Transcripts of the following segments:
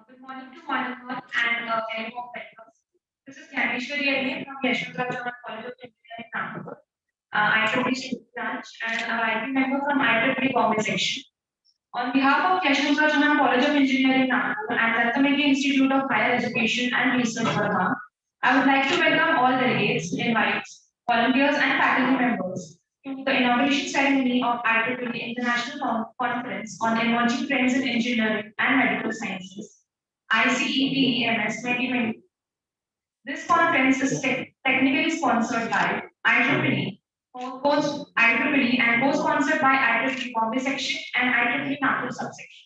Good morning to one and all, and very warm welcome. This is Dhaneshwari Ayya from Yeshwantrao Chauhan College of Engineering, Nagpur. IEEE branch and a writing member from IEEE Bombay section. On behalf of Yeshwantrao Chauhan College of Engineering, Nagpur and Rathameti Institute of Higher Education and Research, Varma, I would like to welcome all delegates, invites, volunteers, and faculty members to the inauguration ceremony of IEEE International Conference on Emerging Trends in Engineering and Medical Sciences, ICEPEMS 2020. This conference is technically sponsored by IEEE, IEEE and co-sponsored by IEEE Bombay section and IEEE Nagpur subsection.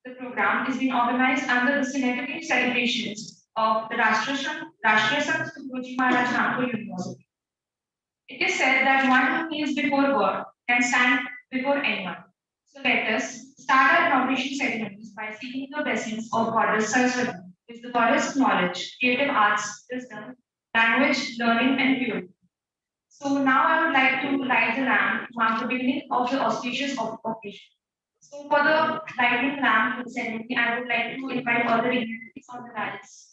The program is being organized under the significant celebrations of the Rashtriya Sant Tukaji Maharaj Nagpur University. It is said that one who kneels before God can stand before anyone. So let us start our inauguration ceremonies by seeking the blessings of Goddess Saraswati, who is the goddess of knowledge, creative arts, wisdom, language, learning, and purity. So now I would like to light the lamp to mark the beginning of the auspicious occasion. So for the lighting lamp ceremony, I would like to invite all the dignitaries on the dais.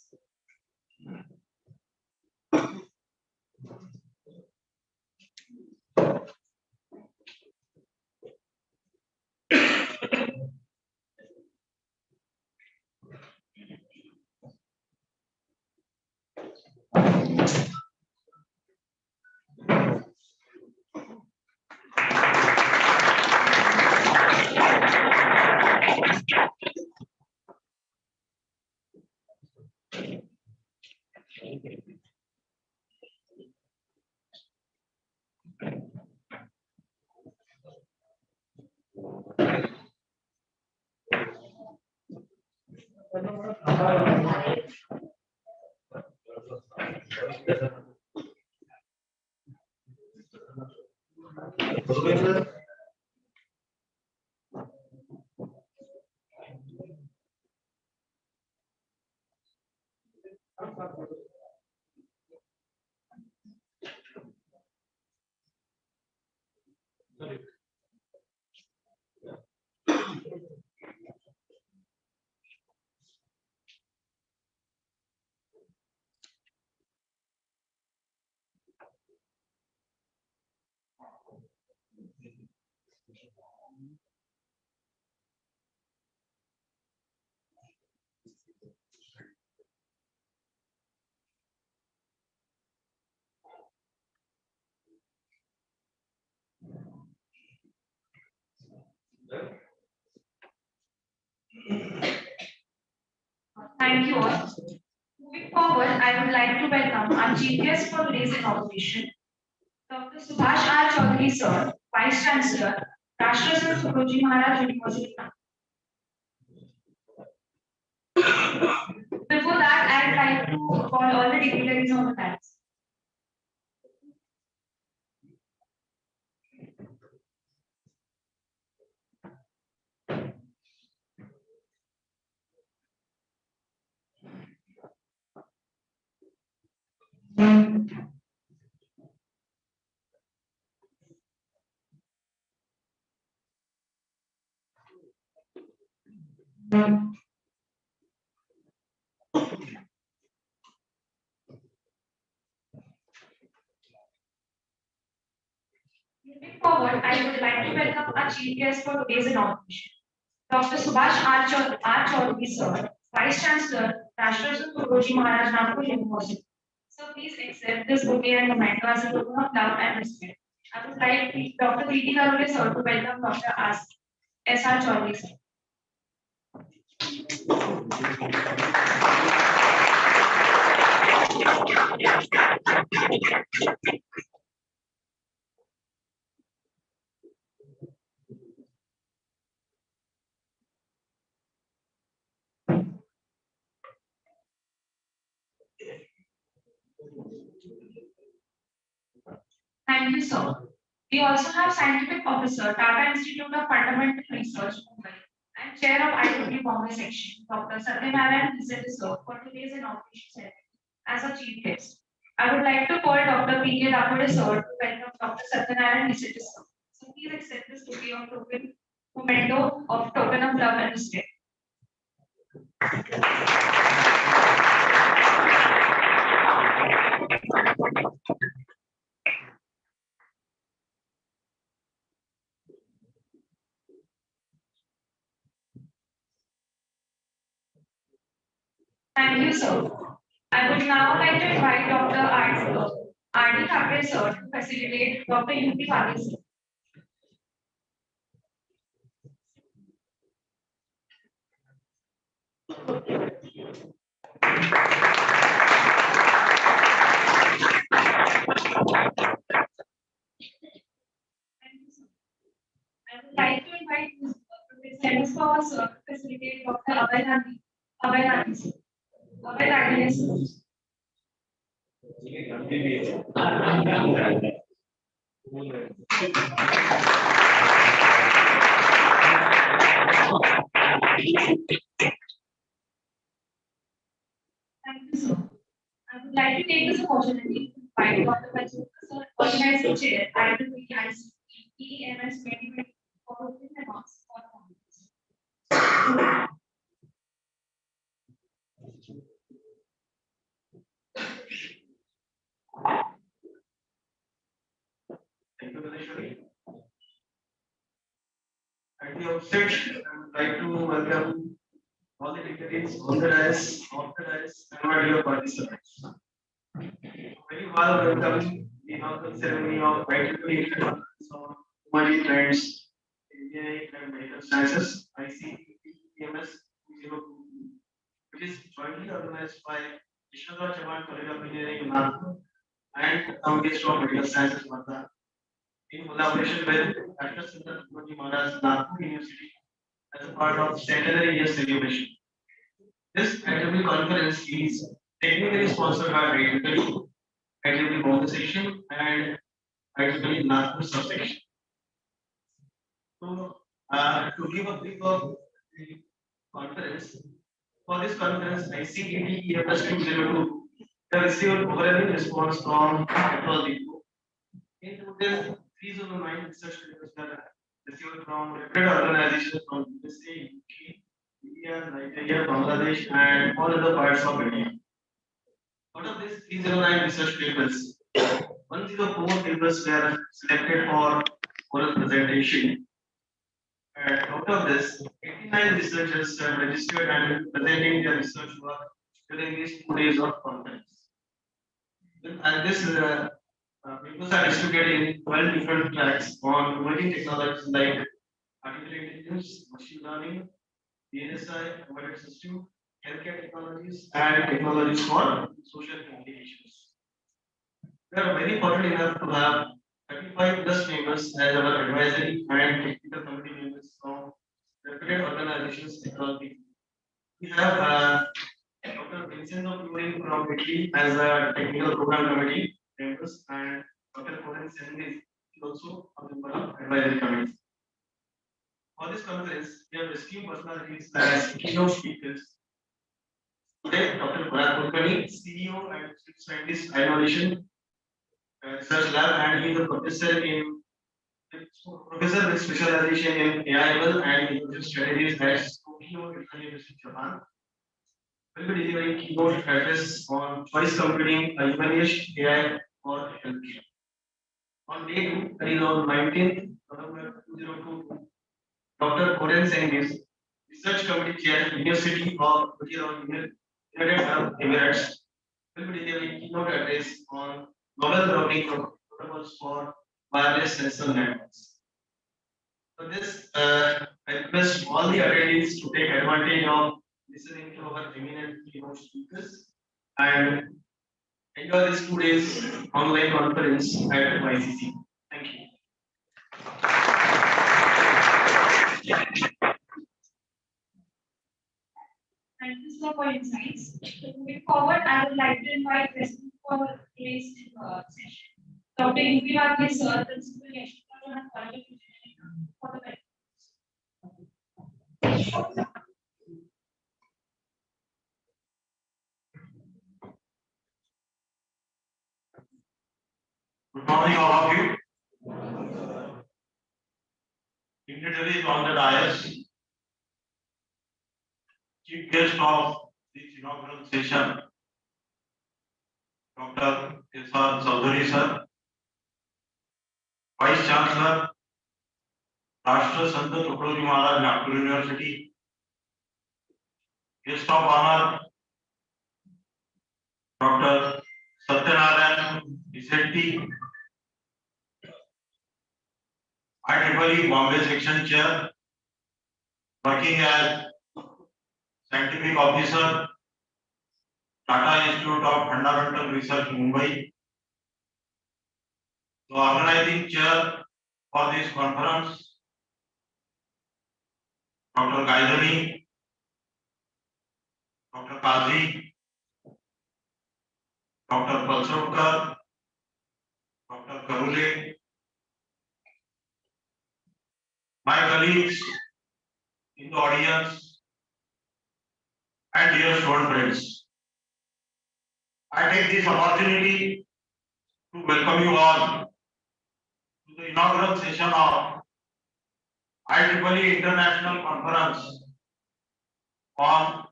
Thank you all. Moving forward, I would like to welcome our chief guest for today's inauguration, Dr. Subhash R. Chaudhary, Sir, Vice Chancellor, Rashtriya Sant Tukaji Maharaj University. Before that, I'd like to call all the dignitaries on the dais. Moving forward, I would like to welcome our chief guest for today's inauguration, Dr. Subhash R. Chaudhary, Sir, Vice Chancellor, Rashtriya Sant Tukaji Maharaj Nagpur University. So please accept this bouquet and memento as a token of love and respect. I would like Dr. Preeti Garude sir to welcome Dr. S.R. Chaudhary sir. Thank you, sir. We also have Scientific Officer, Tata Institute of Fundamental Research, Mumbai, and Chair of IEEE Bombay Section, Dr. Satyanarayan Niseti sir, for today's inauguration ceremony as a chief guest. I would like to call Dr. P.K. Dakode sir to welcome Dr. Satyanarayan Niseti sir. So please accept this bouquet of token memento of token of love and respect. Thank you, sir. I would now like to invite Dr. R.D. Thackeray, sir, to facilitate Dr. U.P. Phale, sir. Thank you, sir. I would like to invite Professor Dennis Power, sir, to facilitate Dr. Abhay Gandhi, sir. Abhay Gandhi, sir. Thank you, sir. I would like to take this opportunity to invite Dr. Bajaj, sir, organizing chair, IEEE EMS 2020 for opening remarks for the conference. Thank you, Manishwari. At the outset, I would like to welcome all the dignitaries on the dais, off the dais, and my dear participants. Very well welcome the inaugural ceremony of IEEE Conference on Human Trends, Engineering and Medical Sciences, ICEMS 2022, which is jointly organized by Yeshwantharao Chavan College of Engineering, Nagpur, and Foundation of Medical Sciences, Madras, in collaboration with Dr. Sundar Mukherjee Maharaj, Nagpur University, as a part of centenary year celebration. This IEEE conference is technically sponsored by IEEE Bombay section, and IEEE Nagpur subsection. So, to give a brief of the conference, for this conference, ICET EFS 202 have received overwhelming response from across the globe. In total, 309 research papers were received from reputed organizations from USA, UK, India, Nigeria, Bangladesh, and all other parts of India. Out of these 309 research papers, 104 papers were selected for oral presentation. And out of this, 89 researchers have registered and presenting their research work during these 2 days of conference. And this papers are distributed in 12 different tracks on emerging technologies like artificial intelligence, machine learning, DNSI, embedded system, healthcare technologies, and technologies for social communications. We are very fortunate enough to have 35 plus members as our advisory and technical committee members from reputed organizations across the. We have Dr. Vincenzo Fiori from Italy as a technical program committee members, and Dr. Cohen Sendis is also a member of advisory committee. For this conference, we have esteemed personalities as keynote speakers. Today, Dr. Parag Kulkarni, CEO and Chief Scientist, Innovation Research Lab, and he is a professor with specialization in AI/ML and innovation strategies at Tokyo University, Japan. Will be delivering keynote address on choice computing, human-age AI for healthcare. On day 2, that is on 19th November 2022, Dr. Koren Sengis, Research Committee Chair, University of United Arab Emirates, will be delivering keynote address on novel routing protocols for wireless sensor networks. For this, I request all the attendees to take advantage of listening to our eminent keynote speakers and enjoy this 2 days online conference at YCC. Thank you. Thank you, sir, for your insights. Moving forward, I would like to invite President for today's session. Dr. Yuvi Rathi, sir, Principal Yeshwant College of Engineering, for the Good morning, all of you. Dignitaries on the dais, chief guest of this inaugural session, Dr. S.R. Chaudhary sir, Vice Chancellor, Rashtra Sant Tukadoji Maharaj, Nagpur University, guest of honor, Dr. Satyanarayan Isetti, IEEE Bombay Section Chair, working as Scientific Officer, Tata Institute of Fundamental Research, Mumbai. The organizing chair for this conference, Dr. Gaidani, Dr. Kazi, Dr. Palsavkar, Dr. Karule, my colleagues in the audience, and dear student friends. I take this opportunity to welcome you all to the inaugural session of IEEE International Conference on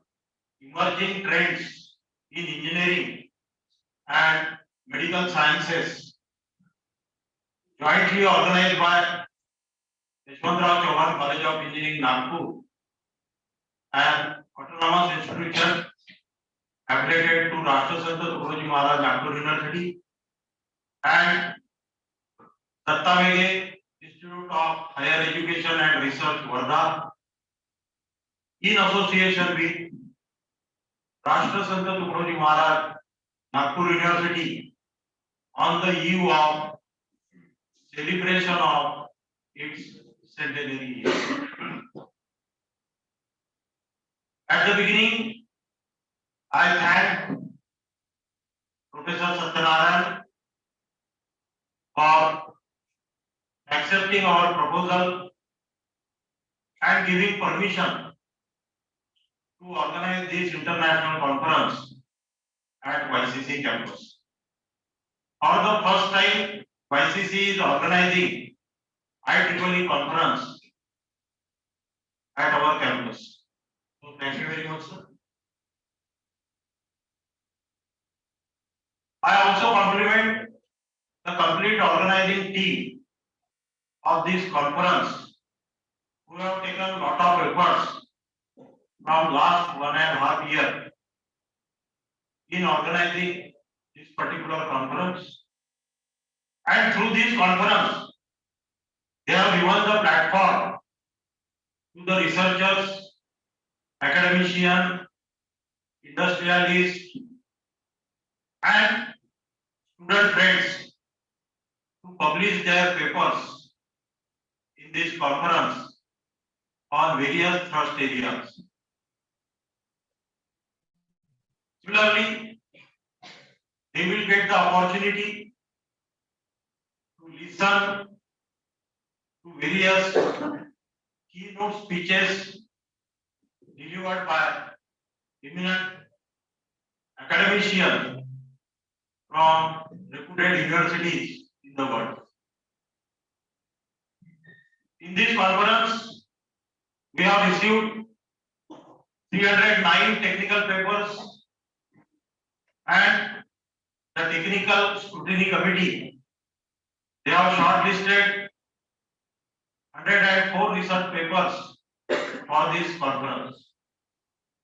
Emerging Trends in Engineering and Medical Sciences, jointly organized by Yashwantrao Chauhan College of Engineering, Nagpur, and autonomous institution affiliated to Rashtra Sant Tukadoji Maharaj, Nagpur University, and Datta Mele Institute of Higher Education and Research, Wardha, in association with Rashtra Sant Tukadoji Maharaj, Nagpur University, on the eve of celebration of its centenary year. At the beginning, I thank Professor Satyanarayan for accepting our proposal and giving permission to organize this international conference at YCC campus. For the first time, YCC is organizing IEEE conference at our campus. So thank you very much, sir. I also compliment the complete organizing team of this conference, who have taken a lot of efforts from last 1.5 years in organizing this particular conference. And through this conference, they have given the platform to the researchers, academicians, industrialists, and student friends to publish their papers in this conference on various thrust areas. Similarly, they will get the opportunity to listen to various keynote speeches delivered by eminent academicians from reputed universities in the world. In this conference, we have received 309 technical papers, and the technical scrutiny committee, they have shortlisted 104 research papers for this conference.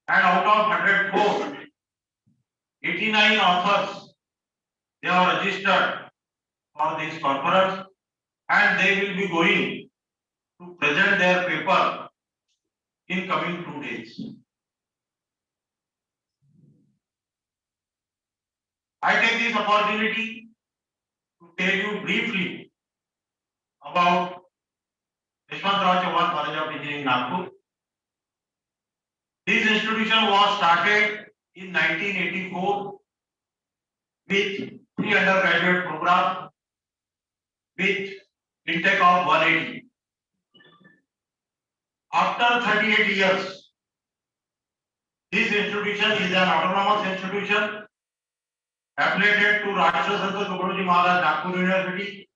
And out of 104, 89 authors, they are registered for this conference and they will be going to present their paper in coming 2 days. I take this opportunity to tell you briefly about Yashwantrao Chauhan College of Engineering, Nagpur. This institution was started in 1984 with 3 undergraduate program with intake of 180. After 38 years, this institution is an autonomous institution affiliated to Rashtra Sant Tukadoji Maharaj Nagpur University,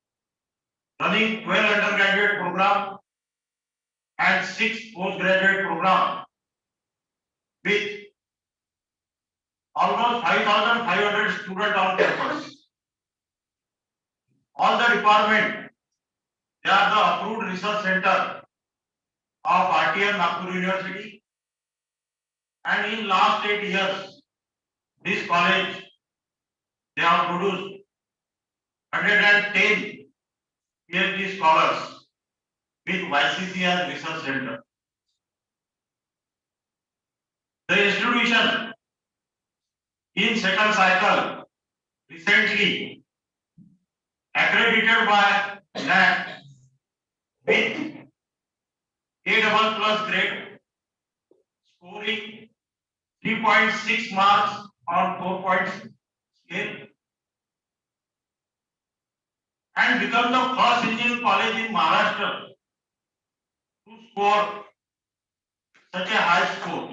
running 12 undergraduate program and 6 postgraduate program with almost 5,500 students on campus. All the department, they are the approved research center of RTM Nagpur University, and in last 8 years, this college, they have produced 110 PhD scholars with YCC as research center. The institution in second cycle recently accredited by NAAC with A++ grade, scoring 3.6 marks on 4-point scale, and become the first engineering college in Maharashtra to score such a high score.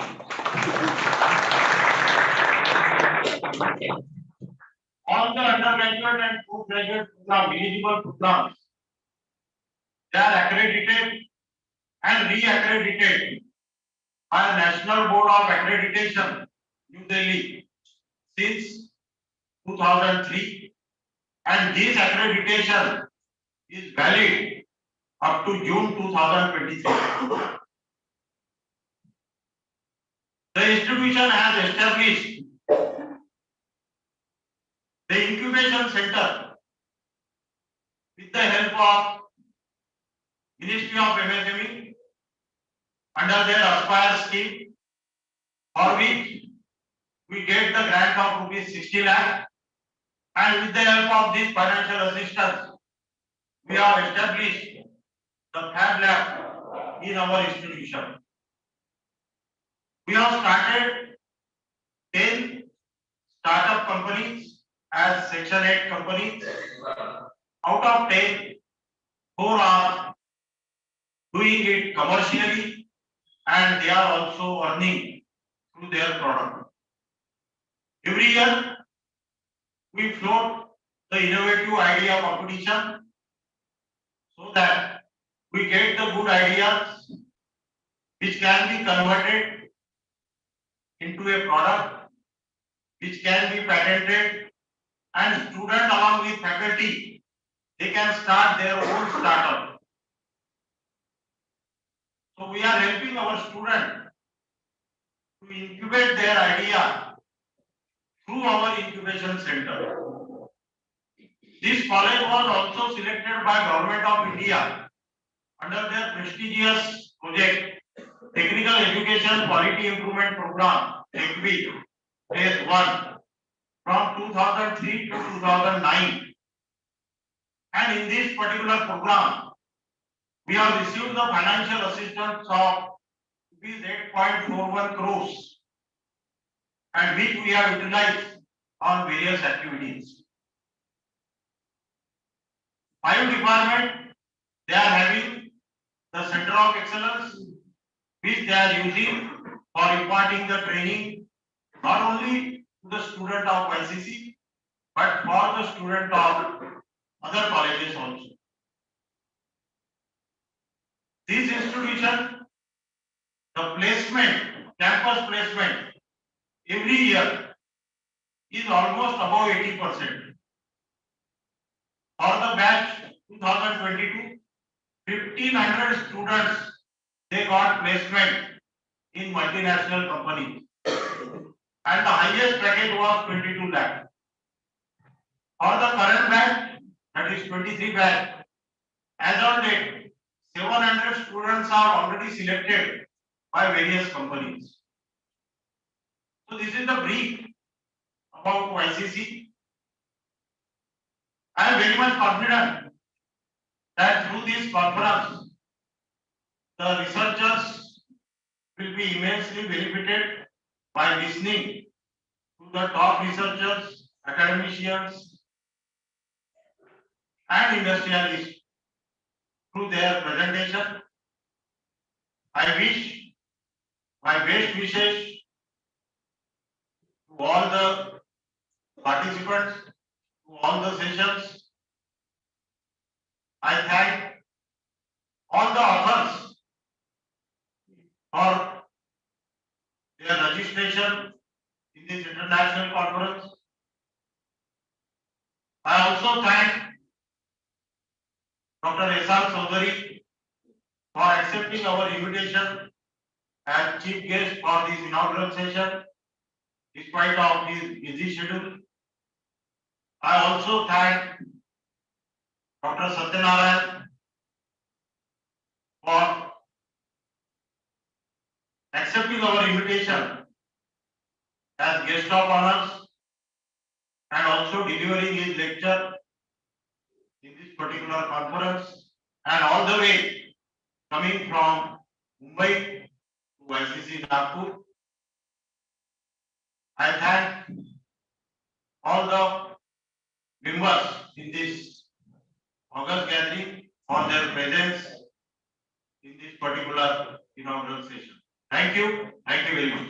All the undergraduate and postgraduate program, eligible programs, they are accredited and re-accredited by National Board of Accreditation, New Delhi, since 2003, and this accreditation is valid up to June 2023. The institution has established the incubation center with the help of Ministry of MSME under their Aspire scheme, for which we get the grant of rupees 60 lakh, and with the help of this financial assistance, we have established the Fab Lab in our institution. We have started 10 startup companies as Section 8 companies. Out of 10, 4 are doing it commercially and they are also earning through their product. Every year, we float the innovative idea competition so that we get the good ideas which can be converted into a product which can be patented, and students along with faculty, they can start their own startup. So we are helping our students to incubate their idea through our incubation center. This college was also selected by Government of India under their prestigious project Technical Education Quality Improvement Program, TEQUI, Phase 1, from 2003 to 2009. And in this particular program, we have received the financial assistance of rupees 8.41 crores, and which we have utilized on various activities. 5 departments, they are having the Center of Excellence, which they are using for imparting the training not only to the student of YCC, but for the student of other colleges also. This institution, the placement, campus placement, every year is almost above 80%. For the batch 2022, 1,500 students, they got placement in multinational companies. and the highest package was 22 lakh. For the current batch, that is 23 batch, as on date, 700 students are already selected by various companies. So this is the brief about YCC. I am very much confident that through this conference, the researchers will be immensely benefited by listening to the top researchers, academicians, and industrialists through their presentation. I wish my best wishes to all the participants, to all the sessions. I thank all the authors for their registration in this international conference. I also thank Dr. S.R. Chaudhary for accepting our invitation as chief guest for this inaugural session, despite of his busy schedule. I also thank Dr. Satyanarayan for accepting our invitation as guest of honors and also delivering his lecture in this particular conference, and all the way coming from Mumbai to ICC Nagpur. I thank all the members in this August gathering for their presence in this particular inaugural session. Thank you very much.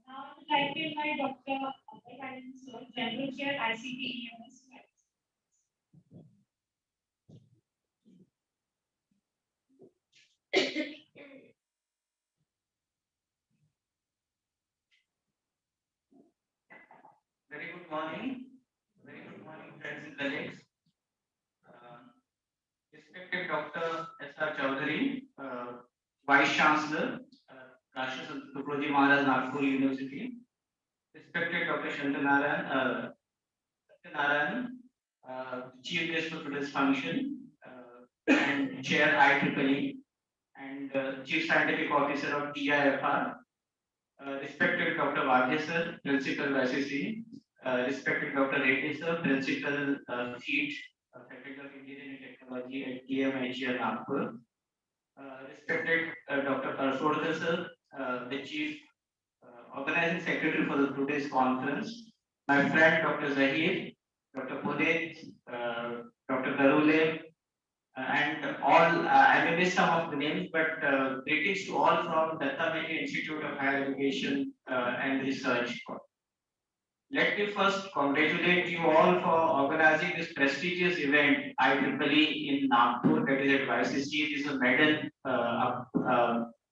Now, I would like to invite Dr. Abhay Karan, sir, General Chair, ICT EMS. Very good morning. Very good morning, friends and colleagues. Respected Dr. S.R. Chaudhary, Vice Chancellor, Rashtra Sant Tukaroji Maharaj, Nagpur University. Respected Dr. Satyanarayan, Chief Guest for today's function, and Chair IEEE, and Chief Scientific Officer of TIFR. Respected Dr. Vadhe sir, Principal ICC, respected Dr. Reddy sir, Principal FEET, Faculty of Engineering and Technology at TMIGR Nagpur. Respected Dr. Parshordhar sir, the Chief Organizing Secretary for today's conference. My friend Dr. Zahir, Dr. Puneet, Dr. Garule, and all, I may miss some of the names, but greetings to all from Datta Mehta Institute of Higher Education and Research. Let me first congratulate you all for organizing this prestigious event, IEEE in Nagpur, that is at YCC. It is a medal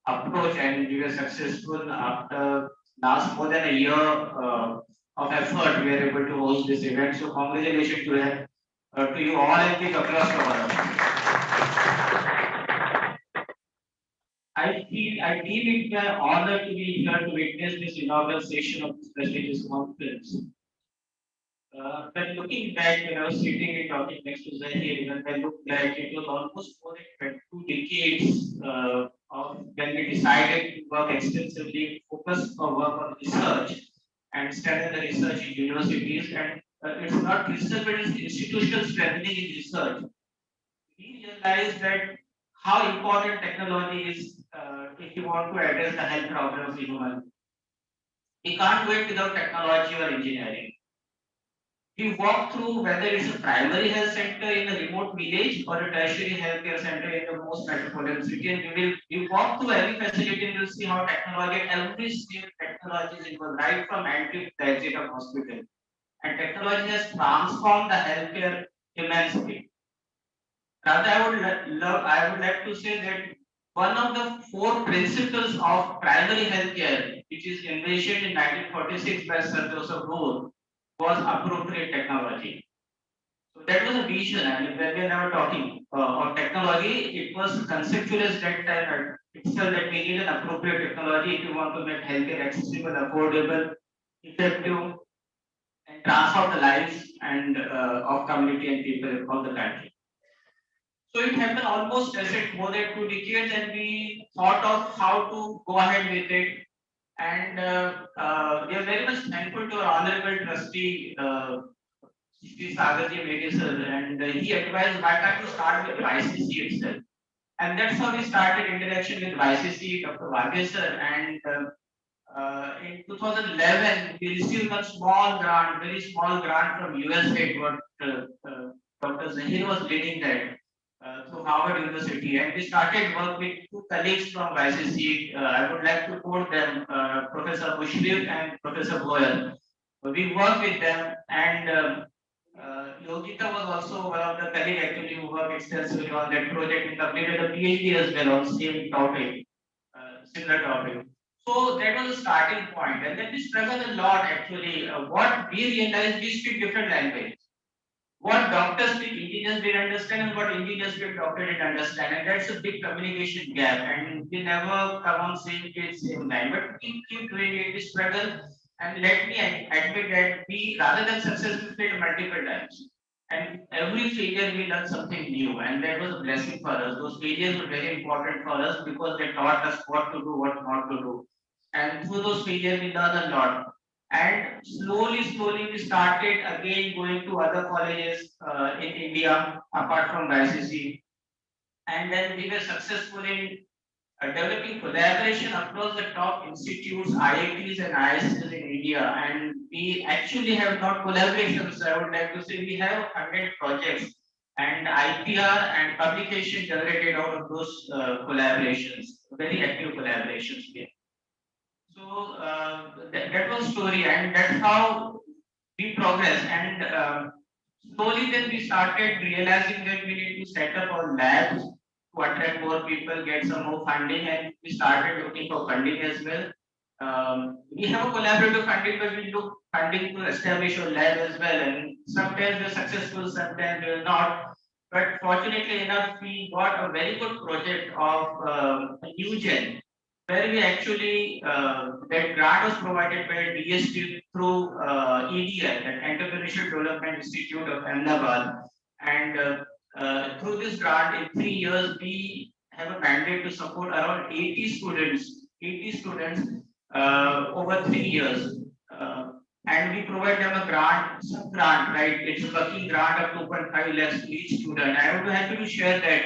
approach, and we were successful after last more than a year of effort. We are able to host this event. So congratulations to you all and the across the world. I deem it an honor to be here to witness this inaugural session of this prestigious conference. When looking back, when I was sitting and talking next to Zahir, when I looked back, it was almost more than 2 decades of when we decided to work extensively, focus our work on research and strengthen the research in universities. And it's not research, but it's institutional strengthening in research. We realized that how important technology is if you want to address the health problems in human. We can't do it without technology or engineering. We walk through whether it's a primary health center in a remote village or a tertiary healthcare center in the most metropolitan city, and we walk through every facility and we'll see how technology, every single technology is involved, right from entry to the exit of hospital. And technology has transformed the healthcare immensely. Rather, I would like to say that one of the 4 principles of primary healthcare, which is envisioned in 1946 by Sir Joseph Rowe, was appropriate technology. So that was a vision. I mean, when we are now talking of technology, it was conceptualized that time itself that we need an appropriate technology if you want to make healthcare accessible, affordable, effective, and transform the lives and of community and people of the country. So it happened almost as it more than 2 decades, and we thought of how to go ahead with it. And we are very much thankful to our honorable trustee, Sri Sagarji Medi sir, and he advised why can't you start with YCC itself. And that's how we started interaction with YCC, Dr. Vaghese sir, and in 2011, we received a small grant, very small grant from USA, what Dr. Zahir was leading that through Harvard University, and we started work with two colleagues from YCC. I would like to quote them, Professor Mushrif and Professor Goyal. We worked with them, and Yogita was also one of the colleagues actually who worked extensively on that project and completed a PhD as well on same topic, similar topic. So that was a starting point, and then we struggled a lot actually. What we realized, we speak different languages. What doctors speak, engineers didn't understand, and what engineers speak, doctor didn't understand, and that's a big communication gap. And we never come on same page, same line. But we keep doing it, we struggle, and let me admit that we, rather than success, we failed multiple times. And every failure we learn something new, and that was a blessing for us. Those failures were very important for us because they taught us what to do, what not to do. And through those failures, we learned a lot. And slowly, we started again going to other colleges in India, apart from ICC. And then we were successful in developing collaboration across the top institutes, IITs and ISCs in India. And we actually have not collaborations. I would like to say we have 100 projects and IPR and publication generated out of those collaborations, very active collaborations here. So that was story, and that's how we progress. And slowly, then we started realizing that we need to set up our labs to attract more people, get some more funding, and we started looking for funding as well. We have a collaborative funding, but we look funding to establish a lab as well. And sometimes we're successful, sometimes we're not. But fortunately enough, we got a very good project of NewGen, where we actually that grant was provided by DST through EDI, that Entrepreneurship Development Institute of Ahmedabad, and through this grant in 3 years we have a mandate to support around 80 students, over 3 years. And we provide them a grant, sub grant, right? It's a working grant of 2.5 lakhs to each student. I would be happy to share that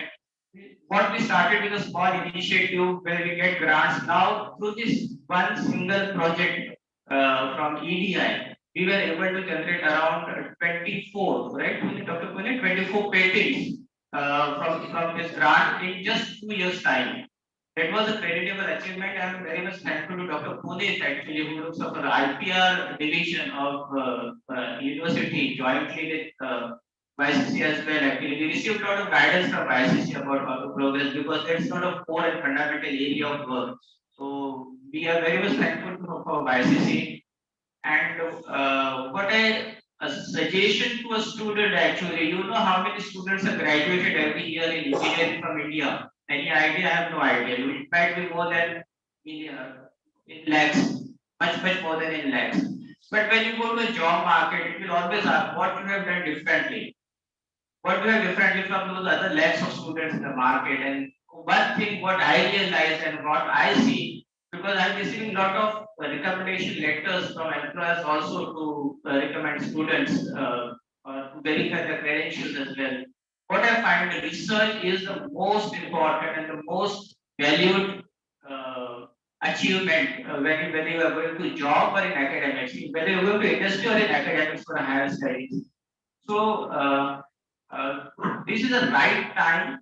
what we started with a small initiative where we get grants. Now, through this one single project from EDI, we were able to generate around 24, right, Dr. Puneet, 24 patents from this grant in just 2 years' time. That was a creditable achievement. I am very much thankful to Dr. Puneet, actually, who looks after the IPR division of university jointly with YCC as well. Actually, we received a lot of guidance from YCC about how to progress because that's not a core and fundamental area of work. So we are very much thankful for YCC. And what a suggestion to a student actually, you know how many students are graduated every year in engineering from India? Any idea? I have no idea. It might be more than in lakhs, much more than in lakhs. But when you go to a job market, it will always ask what you have done differently. What do you have differently from those other lakhs of students in the market? And one thing, what I realize and what I see, because I'm receiving a lot of recommendation letters from employers also to recommend students to verify their credentials as well. What I find, the research is the most important and the most valued achievement whether you are going to job or in academics, whether you are going to industry or in academics for higher studies. So this is the right time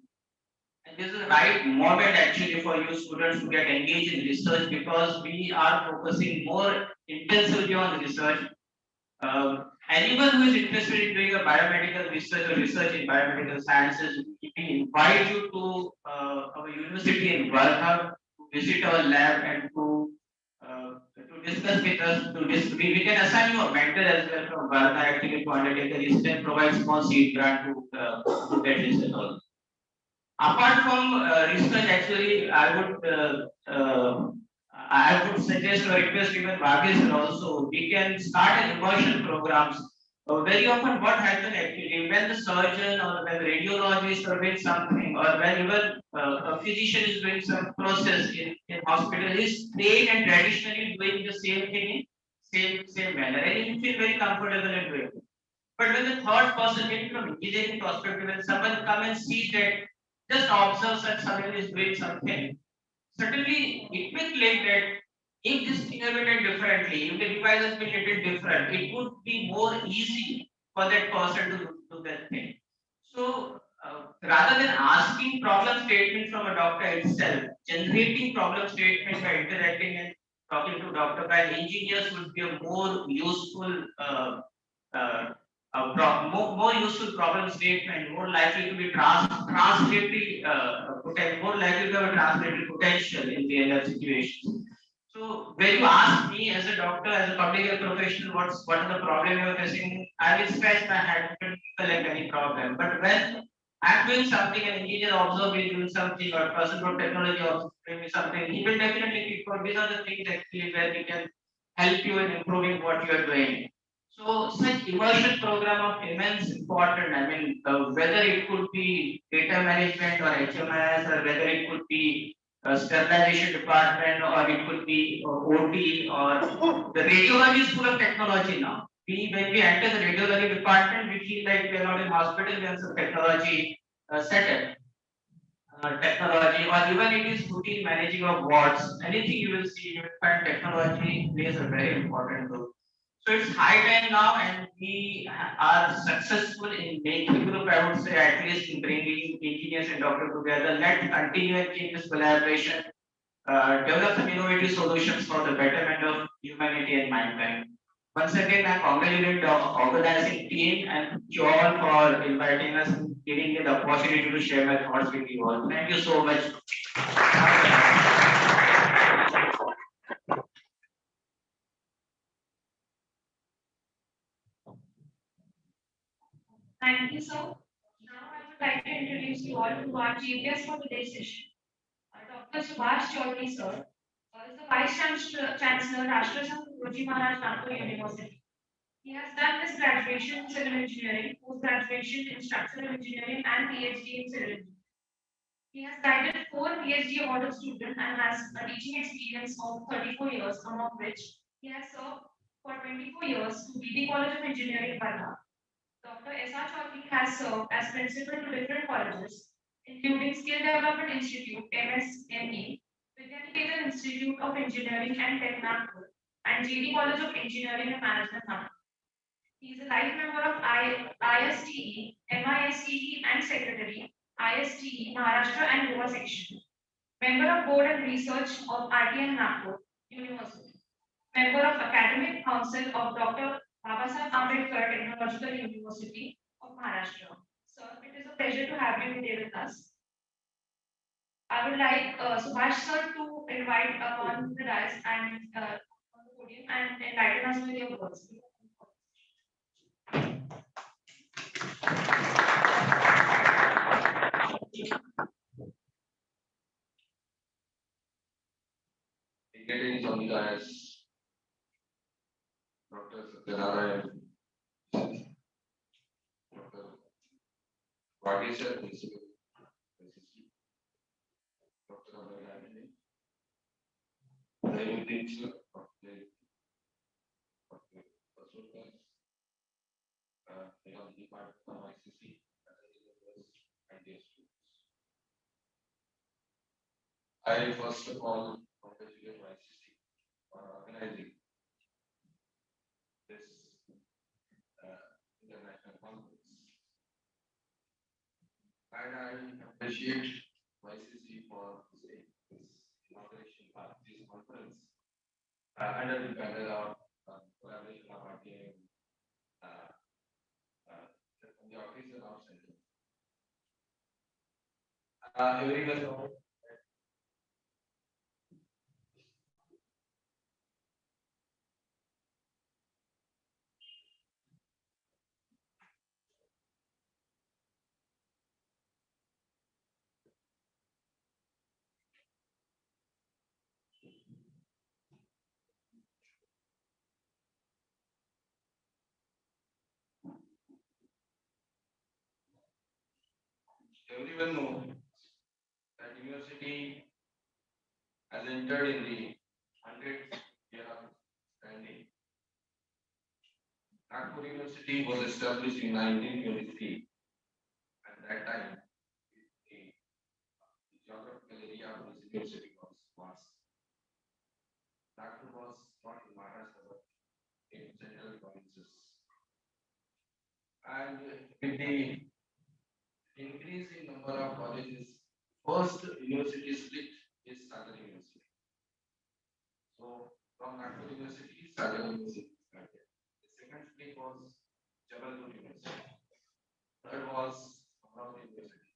and this is the right moment actually for you students to get engaged in research because we are focusing more intensively on research. Anyone who is interested in doing a biomedical research or research in biomedical sciences, we invite you to our university in Varnam to visit our lab and to discuss with us we can assign you a mentor as well from Varna actually to undertake the research and provide small seed grant to get research also. Apart from research, actually, I would suggest or request even Bhagesh also. We can start an immersion programs. Very often, what happens actually when the surgeon or when the radiologist or doing something, or when even a physician is doing some process in hospital, is trained and traditionally doing the same thing in same manner, and you feel very comfortable in doing it. But when the third person, maybe from engineering perspective, when someone come and see that, just observes that someone is doing something, certainly it may claim that if this thing had been done differently, if the device has been little different, it would be more easy for that person to do that thing. So rather than asking problem statement from a doctor itself, generating problem statement by interacting and talking to doctor by engineers would be a more useful uh, more useful problem statement, more likely to be translatory, more likely to have a translatory potential in real life situations. So when you ask me as a doctor, as a public health professional, what is the problem you're facing, I will scratch my head to collect any problem. But when I'm doing something, an engineer observe me doing something, or a person from technology observe me something, he will definitely pick for these are the things actually where we can help you in improving what you are doing. So such immersion program of immense important. I mean, whether it could be data management or HMS, or whether it could be sterilization department, or it could be OT, or the radiology is full of technology now. When we enter the radiology department, we feel like we are not in hospital, we have some technology setup. Technology, or even it is routine managing of wards, anything you will see, you will find technology plays a very important role. So it's high time now, and we are successful in making group, I would say, at least in bringing engineers and doctors together. Let's continue and keep this collaboration, develop some innovative solutions for the betterment of humanity and mankind. Once again, I congratulate the organizing team and you all for inviting us and giving me the opportunity to share my thoughts with you all. Thank you so much. Thank you, sir. Now I would like to introduce you all to our chief guest for today's session. Dr. Subhash Chaudhary, sir, is the Vice Chancellor, Rashtra Sangh Guruji Maharaj Nagpur University. He has done his graduation in civil engineering, post-graduation in structural engineering, and PhD in civil engineering. He has guided 4 PhD awarded students and has a teaching experience of 34 years, among which he has served for 24 years to BD College of Engineering, Varna. Dr. S.R. Chaudhary has served as principal to different colleges, including Skill Development Institute, MSME, Vidyaniketan Institute of Engineering and Tech Nagpur, and GD College of Engineering and Management, Nagpur. He is a life member of ISTE, MISTE, and Secretary, ISTE, Maharashtra and Goa section. Member of Board and Research of RTM Nagpur University. Member of Academic Council of Dr. Babasaheb Ambedkar Technological University of Maharashtra. Sir, it is a pleasure to have you today with us. I would like Subhash sir to invite on the dais and on the podium and enlighten us with your words. Dignitaries on the dais, Dr. Satyanarayan, Dr. Vagesha, Principal, Dr. Abhay, Zainuddin sir, Dr. Ashoka, head of the Department of ICC, and dear students. I first of all congratulate ICC for organizing this international conference. And I appreciate YCC for this inauguration of this conference under the banner of collaboration of RTM the officer of Center. Everyone knows everyone knows that university has entered in the 100th year of standing. Nagpur University was established in 1923. At that time, the geographical area of this university was vast. Nagpur was not in Maharashtra but in central provinces. And with the increase in number of colleges, first university split is Sagar University. So from Nagpur University, Sagar University started. The second split was Jabalpur University. Third was Amravati University.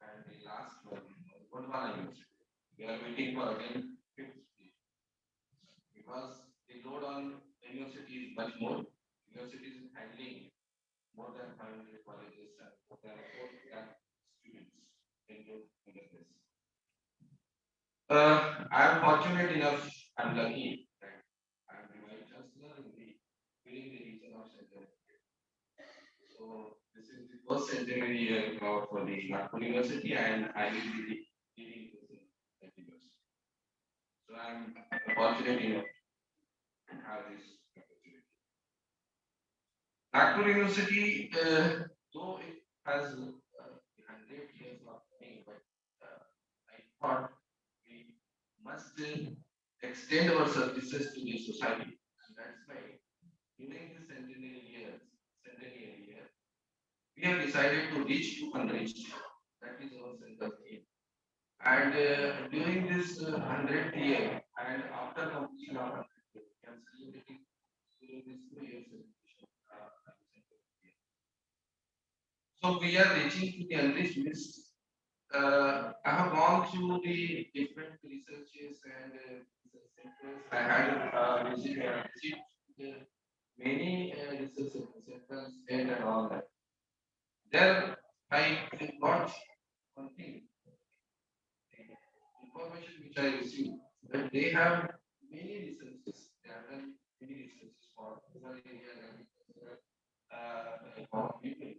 And the last one was Gondwana University. We are waiting for again fifth split. Because the load on the university is much more. University is handling more than 500 colleges and more than 4 lakh students in the business. I am fortunate enough, I'm lucky that I am the vice chancellor in the within the region of Central. So this is the first centenary year now for the Nagpur University, and I will be the leading person at the university. So I am fortunate enough to have this opportunity. Nagpur University, though it has 100 years of training, but I thought we must extend our services to the society. And that's why during the centenary year, we have decided to reach to unreached. That is our central aim. And during this 100th year and after completion of 100th year, we are celebrating during this 2 year celebration. So we are reaching to the unreached list. I have gone through the different researches and research centers. I had visited many research centers and all that. There, I got one thing, the information which I received, that they have many researches. They have done many researches for rural area and agricultural common people.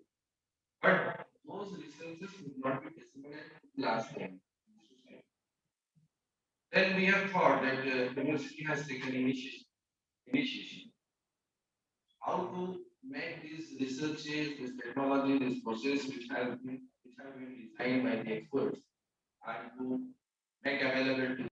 But those researches would not be disseminated to the last time. Then we have thought that the university has taken initiation. How to make these researches, this technology, this process which have been designed by the experts, and to make available to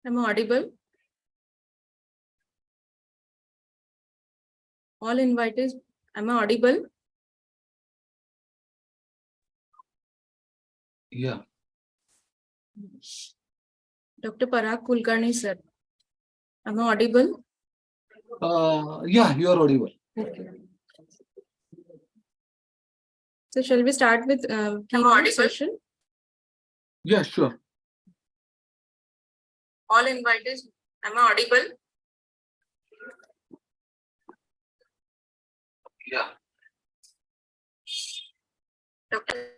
Am I audible? All invitees, am I audible? Yeah. Dr. Parag Kulkarni, sir. Am I audible? Yeah, you are audible. Okay. So shall we start with keynote session? Yeah, sure. All invitees, am I audible? Yeah. Dr.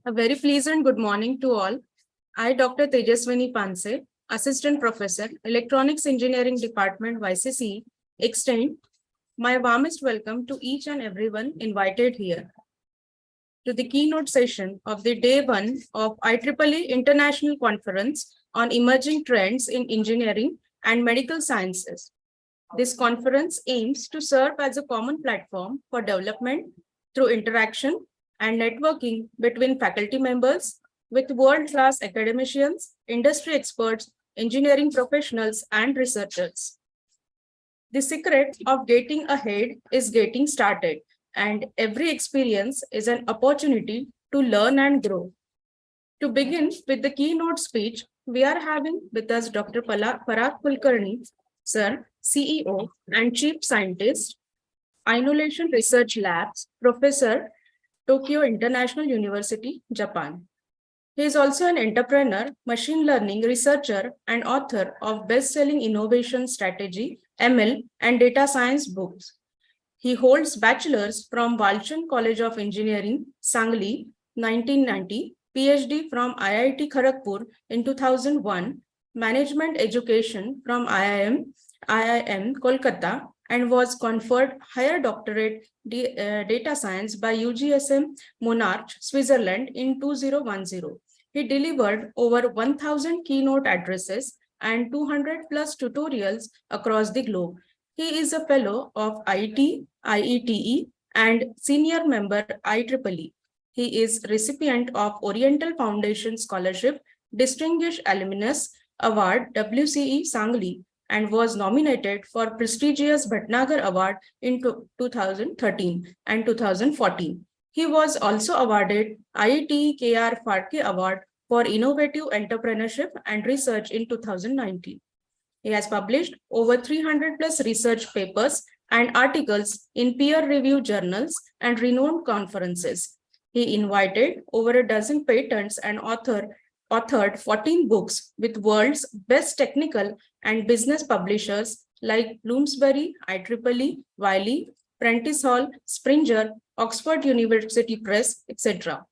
A very pleasant good morning to all. I, Dr. Tejaswini Panse, Assistant Professor, Electronics Engineering Department, YCC, extend my warmest welcome to each and everyone invited here to the keynote session of the day one of IEEE International Conference on Emerging Trends in Engineering and Medical Sciences. This conference aims to serve as a common platform for development through interaction and networking between faculty members with world-class academicians, industry experts, engineering professionals, and researchers. The secret of getting ahead is getting started, and every experience is an opportunity to learn and grow. To begin with the keynote speech, we are having with us Dr. Parag Kulkarni, sir, CEO and Chief Scientist, Innovation Research Labs, Professor, Tokyo International University, Japan. He is also an entrepreneur, machine learning researcher, and author of best-selling innovation strategy, ML, and data science books. He holds bachelor's from Walchand College of Engineering, Sangli, 1990, PhD from IIT Kharagpur in 2001, management education from IIM Kolkata, and was conferred higher doctorate data science by UGSM Monarch, Switzerland in 2010. He delivered over 1,000 keynote addresses and 200 plus tutorials across the globe. He is a fellow of IT, IETE, and senior member IEEE. He is recipient of Oriental Foundation Scholarship, Distinguished Alumnus Award, WCE Sangli, and was nominated for prestigious Bhatnagar Award in 2013 and 2014. He was also awarded IIT KR Phadke Award for Innovative Entrepreneurship and Research in 2019. He has published over 300 plus research papers and articles in peer-reviewed journals and renowned conferences. He invited over a dozen patents and authored 14 books with world's best technical and business publishers like Bloomsbury, IEEE, Wiley, Prentice Hall, Springer, Oxford University Press, etc.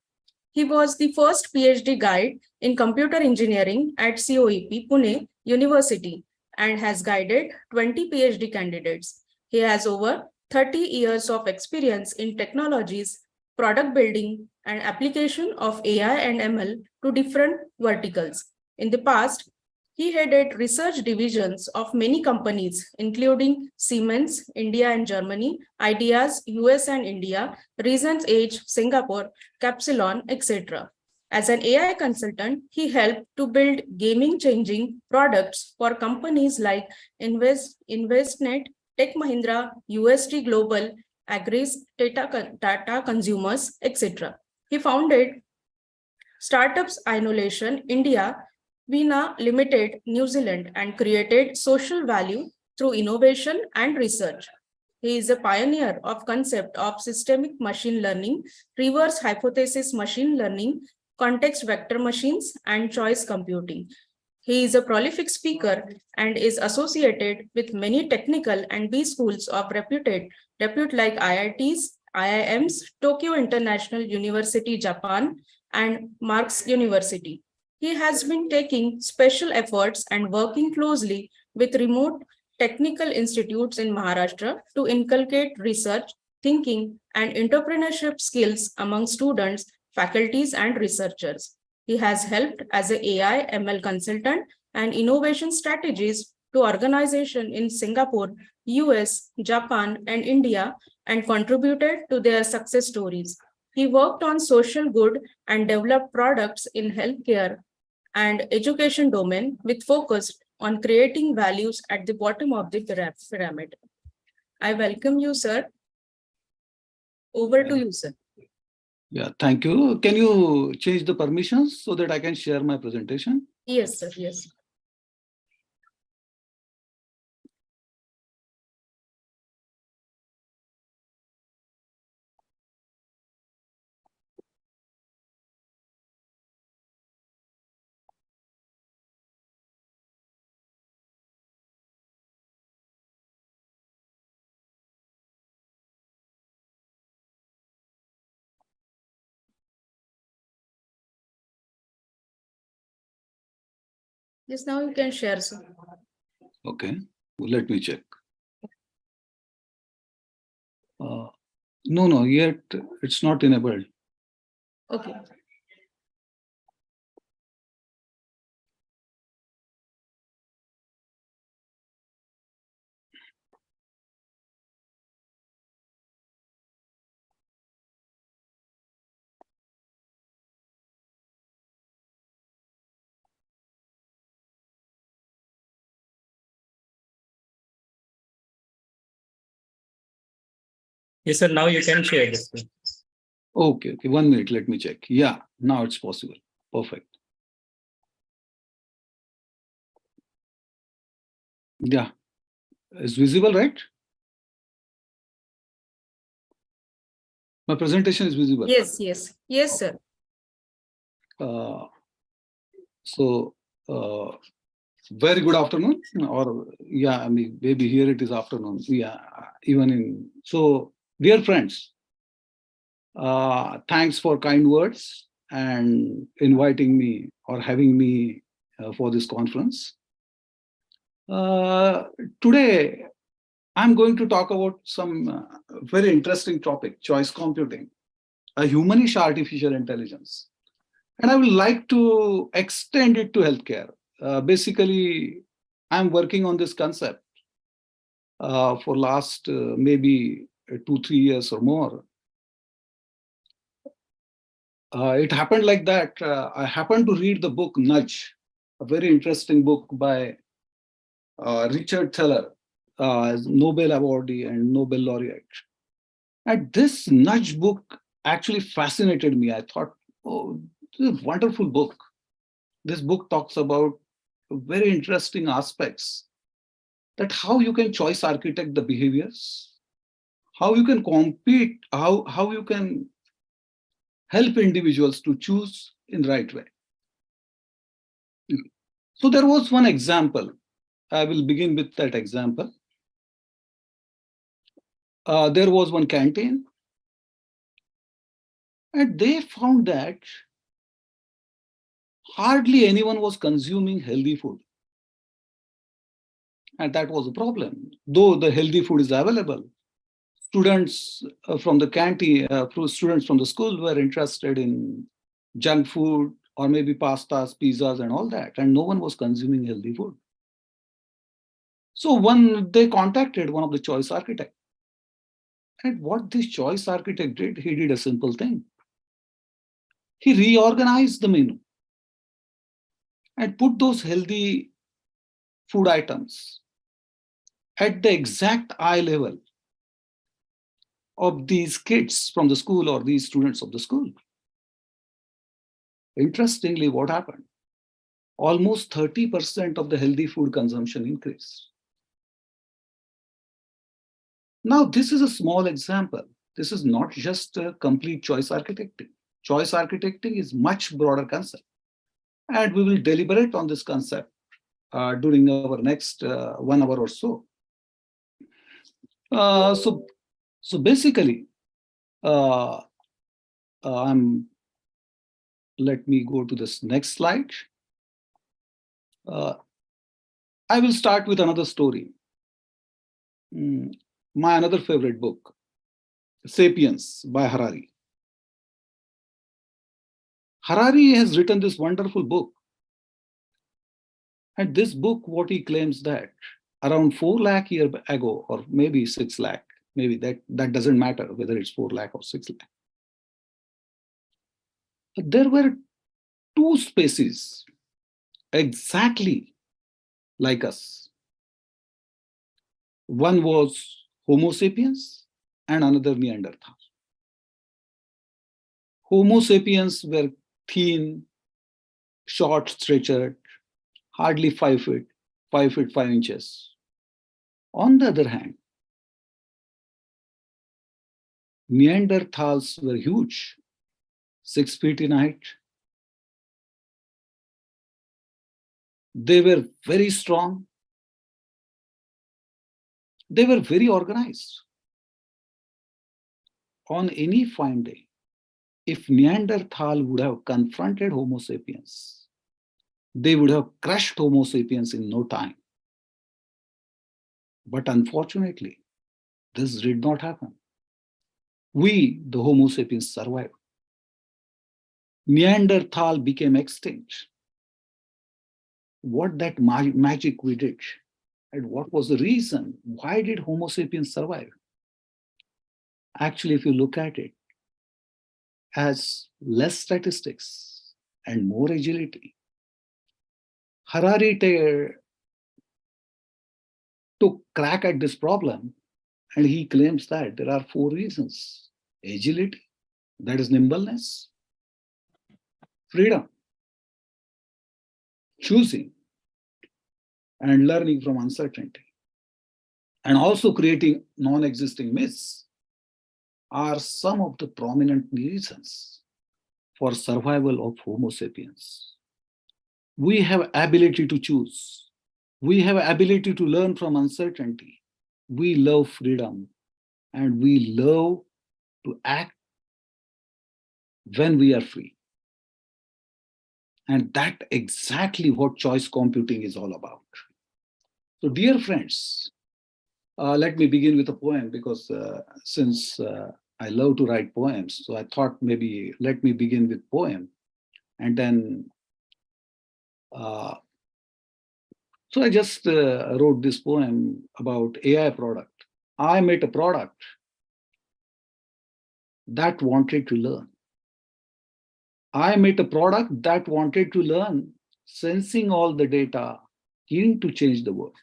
He was the first PhD guide in computer engineering at COEP, Pune University, and has guided 20 PhD candidates. He has over 30 years of experience in technologies, product building, and application of AI and ML to different verticals. In the past, he headed research divisions of many companies, including Siemens, India and Germany, Ideas, US and India, Reasons Age, Singapore, Capsilon, etc. As an AI consultant, he helped to build game-changing products for companies like InvestNet, Tech Mahindra, UST Global, Agris, Tata Consumers, etc. He founded startups Innovation India, Vina Limited, New Zealand, and created social value through innovation and research. He is a pioneer of concept of systemic machine learning, reverse hypothesis machine learning, context vector machines, and choice computing. He is a prolific speaker and is associated with many technical and B schools of repute like IITs, IIMs, Tokyo International University, Japan, and Marx University. He has been taking special efforts and working closely with remote technical institutes in Maharashtra to inculcate research, thinking, and entrepreneurship skills among students, faculties, and researchers. He has helped as an AI ML consultant and innovation strategies to organizations in Singapore, US, Japan, and India, and contributed to their success stories. He worked on social good and developed products in healthcare and education domain with focus on creating values at the bottom of the pyramid. I welcome you, sir. Over to you, sir. Yeah, thank you. Can you change the permissions so that I can share my presentation? Yes, sir. Yes. Yes, now you can share, sir. Okay, let me check. No, yet it's not enabled. Okay. Yes, sir. Now you can share this. Okay, 1 minute, let me check. Yeah, now it's possible. Perfect. Yeah, it's visible, right? My presentation is visible. Yes, yes. Yes, sir. So, very good afternoon, or yeah, I mean, maybe here it is afternoon. Yeah, even in, so dear friends, thanks for kind words and inviting me or having me for this conference. Today, I'm going to talk about some very interesting topic, choice computing, a humanish artificial intelligence. And I would like to extend it to healthcare. Basically, I'm working on this concept for last maybe 2-3 years or more. It happened like that. I happened to read the book Nudge, a very interesting book by Richard Thaler, Nobel awardee and Nobel laureate. And this Nudge book actually fascinated me. I thought, oh, this is a wonderful book. This book talks about very interesting aspects, that how you can choice architect the behaviors, how you can compete, how you can help individuals to choose in the right way. So there was one example. I will begin with that example. There was one canteen, and they found that hardly anyone was consuming healthy food. And that was a problem. Though the healthy food is available, students from the canteen, students from the school were interested in junk food or maybe pastas, pizzas, and all that, and no one was consuming healthy food. So they contacted one of the choice architects. And what this choice architect did, he did a simple thing. He reorganized the menu and put those healthy food items at the exact eye level of these kids from the school or these students of the school. Interestingly, what happened? Almost 30% of the healthy food consumption increased. Now, this is a small example. This is not just a complete choice architecting. Choice architecting is much broader concept. And we will deliberate on this concept during our next 1 hour or so. So basically, let me go to this next slide. I will start with another story. My another favorite book, Sapiens by Harari. Harari has written this wonderful book. And this book, what he claims that around 4 lakh years ago, or maybe 6 lakh, maybe that doesn't matter whether it's 4 lakh or 6 lakh. But there were 2 species exactly like us. One was Homo sapiens and another Neanderthal. Homo sapiens were thin, short, statured, hardly 5 feet, 5 feet 5 inches. On the other hand, Neanderthals were huge, 6 feet in height. They were very strong. They were very organized. On any fine day, if Neanderthal would have confronted Homo sapiens, they would have crushed Homo sapiens in no time. But unfortunately, this did not happen. We, the Homo sapiens, survived. Neanderthal became extinct. What that magic we did, and what was the reason? Why did Homo sapiens survive? Actually, if you look at it, as less statistics and more agility. Harari took crack at this problem, and he claims that there are 4 reasons. Agility, that is nimbleness. Freedom, choosing and learning from uncertainty, and also creating non-existing myths are some of the prominent reasons for survival of Homo sapiens. We have ability to choose. We have ability to learn from uncertainty. We love freedom, and we love to act when we are free. And that's exactly what choice computing is all about. So dear friends, let me begin with a poem, because since I love to write poems, so I thought maybe let me begin with poem. And then, so I just wrote this poem about AI product. I met a product that wanted to learn. I met a product that wanted to learn, sensing all the data, keen to change the world.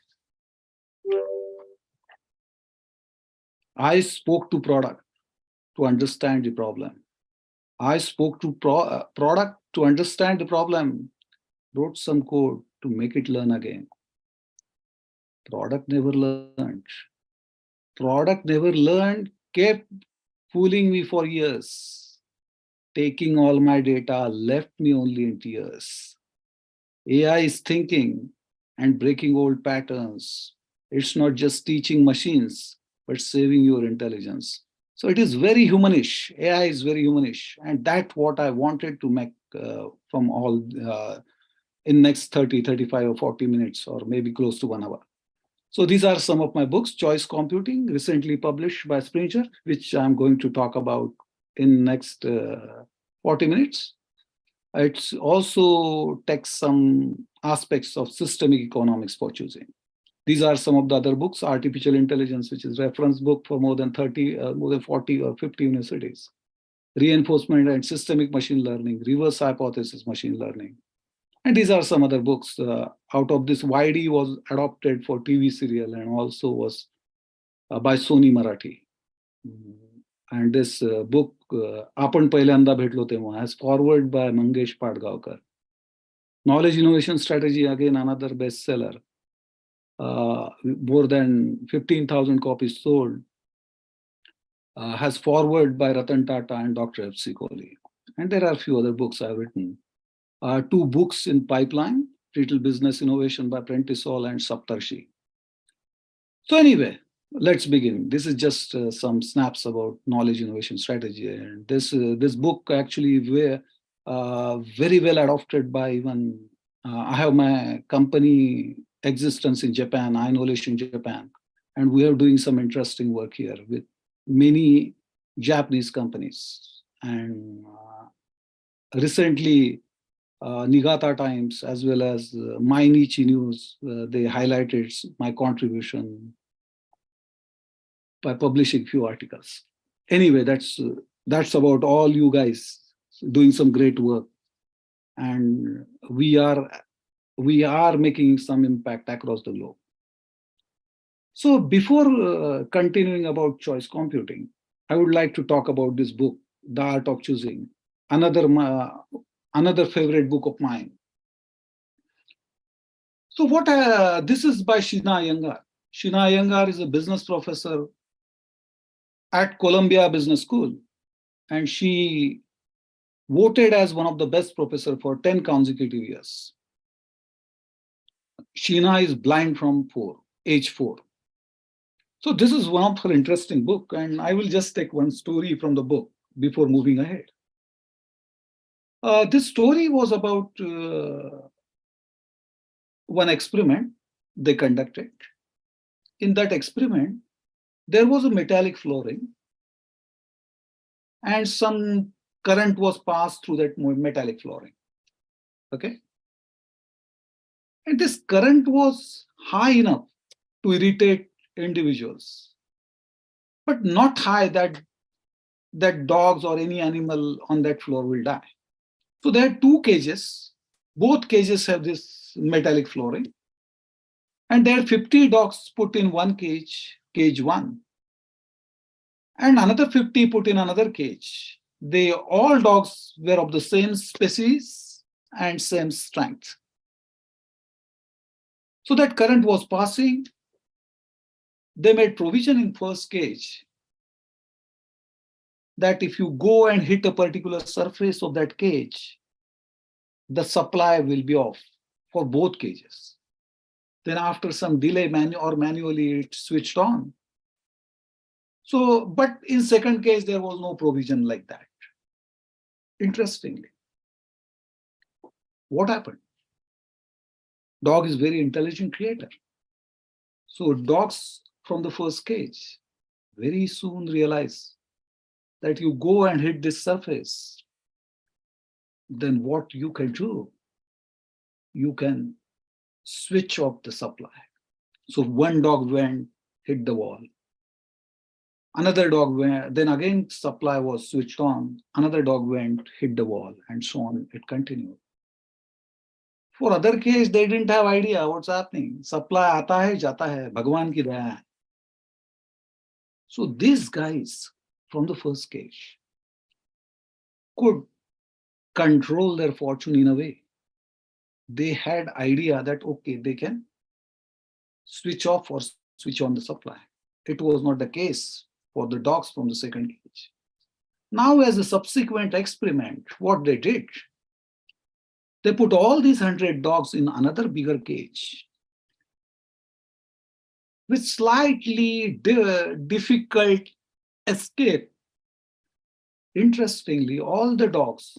I spoke to product to understand the problem. I spoke to product to understand the problem, wrote some code to make it learn again. Product never learned. Product never learned, kept fooling me for years. Taking all my data left me only in tears. AI is thinking and breaking old patterns. It's not just teaching machines, but saving your intelligence. So it is very humanish. AI is very humanish. And that's what I wanted to make from all in next 30, 35 or 40 minutes, or maybe close to 1 hour. So these are some of my books. Choice Computing, recently published by Springer, which I'm going to talk about in next 40 minutes. It's also takes some aspects of systemic economics for choosing. These are some of the other books. Artificial Intelligence, which is reference book for more than 40 or 50 universities. Reinforcement and Systemic Machine Learning, Reverse Hypothesis Machine Learning. And these are some other books. Out of this, YD was adopted for TV serial and also was by Sony Marathi. And this book, Apan Pahylyanda Bhetlo Tevha, has forward by Mangesh Padgaonkar. Knowledge Innovation Strategy, again another bestseller. More than 15,000 copies sold. Has forward by Ratan Tata and Dr. F.C. Kohli. And there are a few other books I've written. 2 books in pipeline, Retail Business Innovation by Prentice Hall and Saptarshi. So anyway, let's begin. This is just some snaps about knowledge innovation strategy. And this book actually very well adopted by even, I have my company existence in Japan, iKnowledge in Japan. And we are doing some interesting work here with many Japanese companies. And recently, Niigata Times as well as Mainichi News, they highlighted my contribution by publishing few articles. Anyway, that's about all you guys doing some great work, and we are making some impact across the globe. So before continuing about choice computing, I would like to talk about this book, The Art of Choosing, another favorite book of mine. So this is by Sheena Iyengar. Sheena Iyengar is a business professor at Columbia Business School, and she voted as one of the best professors for 10 consecutive years. Sheena is blind from age 4. So this is one of her interesting book, and I will just take one story from the book before moving ahead. This story was about one experiment they conducted. In that experiment, there was a metallic flooring, and some current was passed through that metallic flooring. Okay? And this current was high enough to irritate individuals, but not high that dogs or any animal on that floor will die. So there are 2 cages. Both cages have this metallic flooring. And there are 50 dogs put in one cage, cage 1. And another 50 put in another cage. All dogs were of the same species and same strength. So that current was passing. They made provision in first cage that if you go and hit a particular surface of that cage, the supply will be off for both cages. Then after some delay manually it switched on. So, but in second case, there was no provision like that. Interestingly, what happened? Dog is very intelligent creator. So dogs from the first cage very soon realize that you go and hit this surface, then what you can do, you can switch off the supply. So one dog went, hit the wall. Another dog went, then again supply was switched on. Another dog went, hit the wall, and so on. It continued. For other case, they didn't have idea what's happening. Supply aata hai, jata hai, Bhagwan ki daya hai. So these guys from the first cage could control their fortune in a way. They had idea that, okay, they can switch off or switch on the supply. It was not the case for the dogs from the second cage. Now, as a subsequent experiment, what they did, they put all these 100 dogs in another bigger cage with slightly difficult escape. Interestingly, all the dogs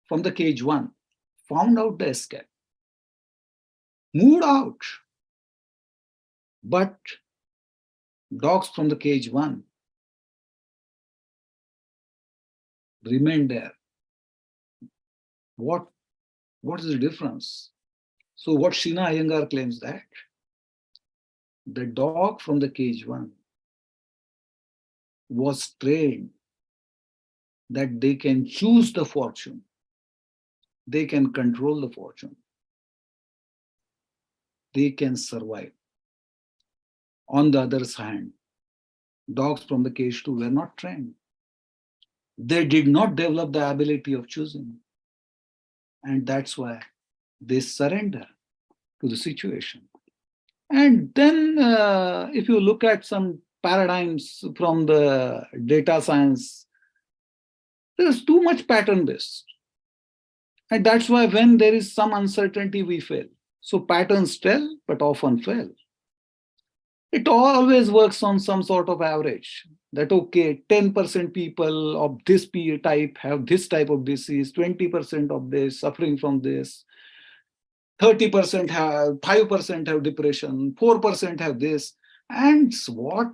from the cage 1 found out the escape, moved out, But dogs from the cage 1 remain there. What is the difference? So what Sheena Iyengar claims that the dog from the cage 1 was trained that they can choose the fortune. They can control the fortune. They can survive. On the other hand, dogs from the cage 2 were not trained. They did not develop the ability of choosing. And that's why they surrender to the situation. And then if you look at some paradigms from the data science, there's too much pattern-based. And that's why when there is some uncertainty, we fail. So patterns tell, but often fail. It always works on some sort of average that, okay, 10% people of this type have this type of disease, 20% of this suffering from this, 30% have, 5% have depression, 4% have this, and what?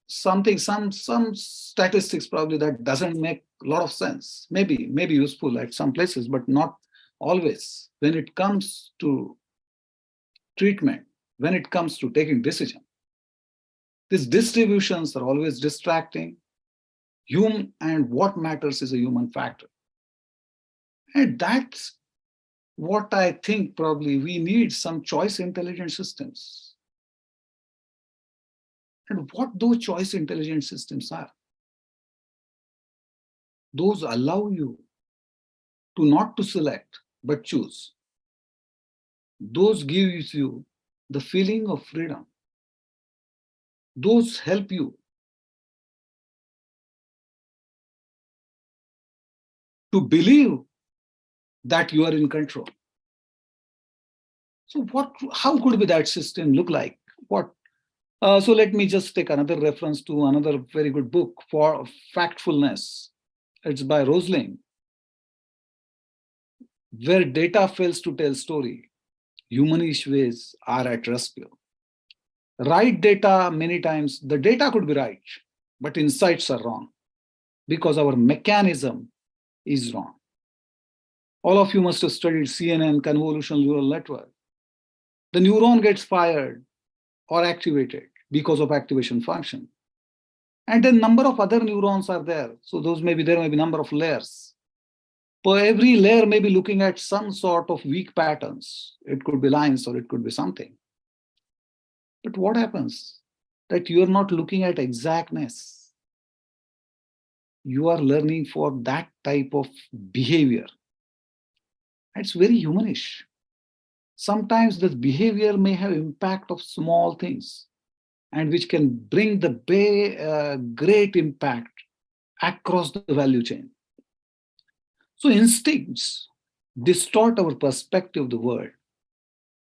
Something, some statistics probably that doesn't make a lot of sense. Maybe useful at some places, but not always. When it comes to treatment, when it comes to taking decision, these distributions are always distracting. And what matters is a human factor. And that's what I think probably we need, some choice intelligent systems. And what those choice intelligent systems are. Those allow you to not to select, but choose. Those gives you the feeling of freedom. Those help you to believe that you are in control. So how could be that system look like? So let me just take another reference to another very good book, For Factfulness. It's by Rosling. Where data fails to tell story, humanish ways are at rescue. Right data, many times the data could be right, but insights are wrong because our mechanism is wrong. All of you must have studied CNN, convolutional neural network. The neuron gets fired or activated because of activation function. And then number of other neurons are there. So there may be number of layers. Per every layer may be looking at some sort of weak patterns. It could be lines or it could be something. But what happens? That you are not looking at exactness. You are learning for that type of behavior. It's very humanish. Sometimes the behavior may have impact of small things and which can bring the great impact across the value chain. So instincts distort our perspective of the world.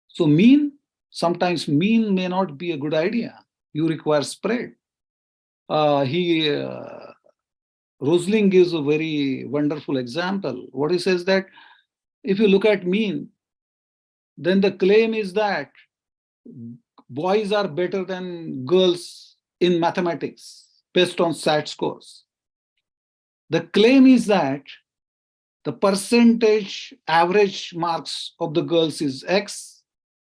So sometimes mean may not be a good idea. You require spread. Rosling gives a very wonderful example. What he says that if you look at mean, then the claim is that boys are better than girls in mathematics based on SAT scores. The claim is that the percentage average marks of the girls is X,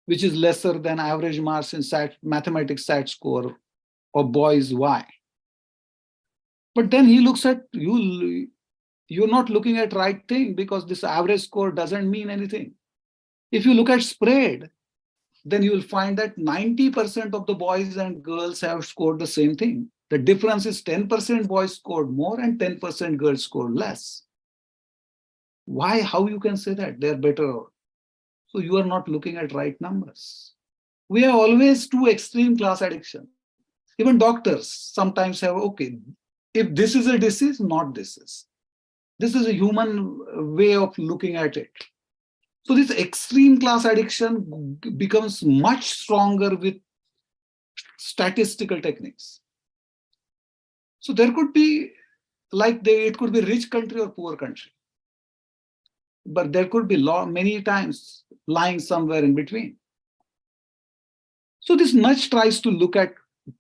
which is lesser than average marks in mathematics SAT score of boys Y. But then he looks at you're not looking at right thing because this average score doesn't mean anything. If you look at spread, then you will find that 90% of the boys and girls have scored the same thing. The difference is 10% boys scored more and 10% girls scored less. Why? How you can say that? They're better. So you are not looking at right numbers. We have always too extreme class addiction. Even doctors sometimes have, okay, if this is a disease, not this is. This is a human way of looking at it. So this extreme class addiction becomes much stronger with statistical techniques. So there could be it could be rich country or poor country. But there could be many times lying somewhere in between. So this nudge tries to look at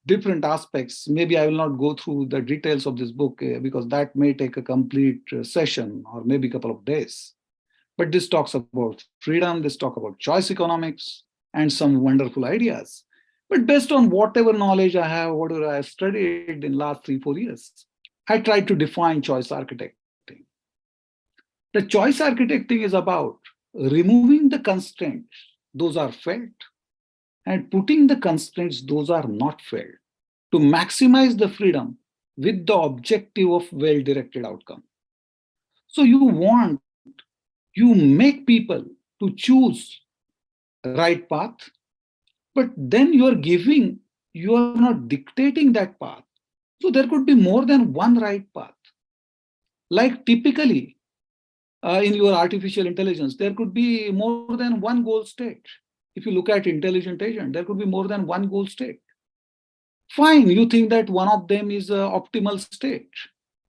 different aspects. Maybe I will not go through the details of this book because that may take a complete session or maybe a couple of days. But this talks about freedom, this talks about choice economics, and some wonderful ideas. But based on whatever knowledge I have, whatever I have studied in last 3-4 years, I tried to define choice architecting. The choice architecting is about removing the constraints, those are felt, and putting the constraints, those are not felt, to maximize the freedom with the objective of well-directed outcome. So you make people to choose right path, but then you are not dictating that path. So there could be more than one right path. Like typically in your artificial intelligence, there could be more than one goal state. If you look at intelligent agent, there could be more than one goal state. Fine, you think that one of them is an optimal state.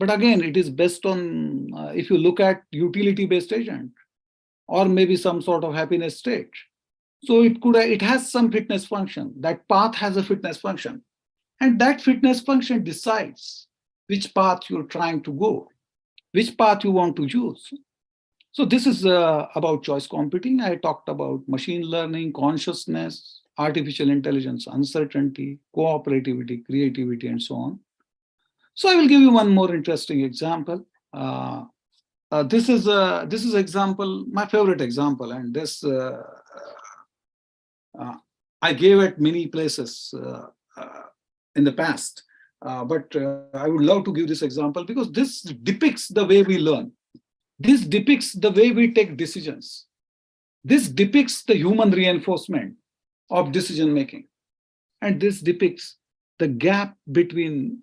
But again, it is based on, if you look at utility-based agent, or maybe some sort of happiness state. So it has some fitness function. That path has a fitness function. And that fitness function decides which path you're trying to go, which path you want to use. So this is about choice computing. I talked about machine learning, consciousness, artificial intelligence, uncertainty, cooperativity, creativity, and so on. So I will give you one more interesting example. This is example, my favorite example, and this I gave it many places in the past, but I would love to give this example because this depicts the way we learn. This depicts the way we take decisions. This depicts the human reinforcement of decision making. And this depicts the gap between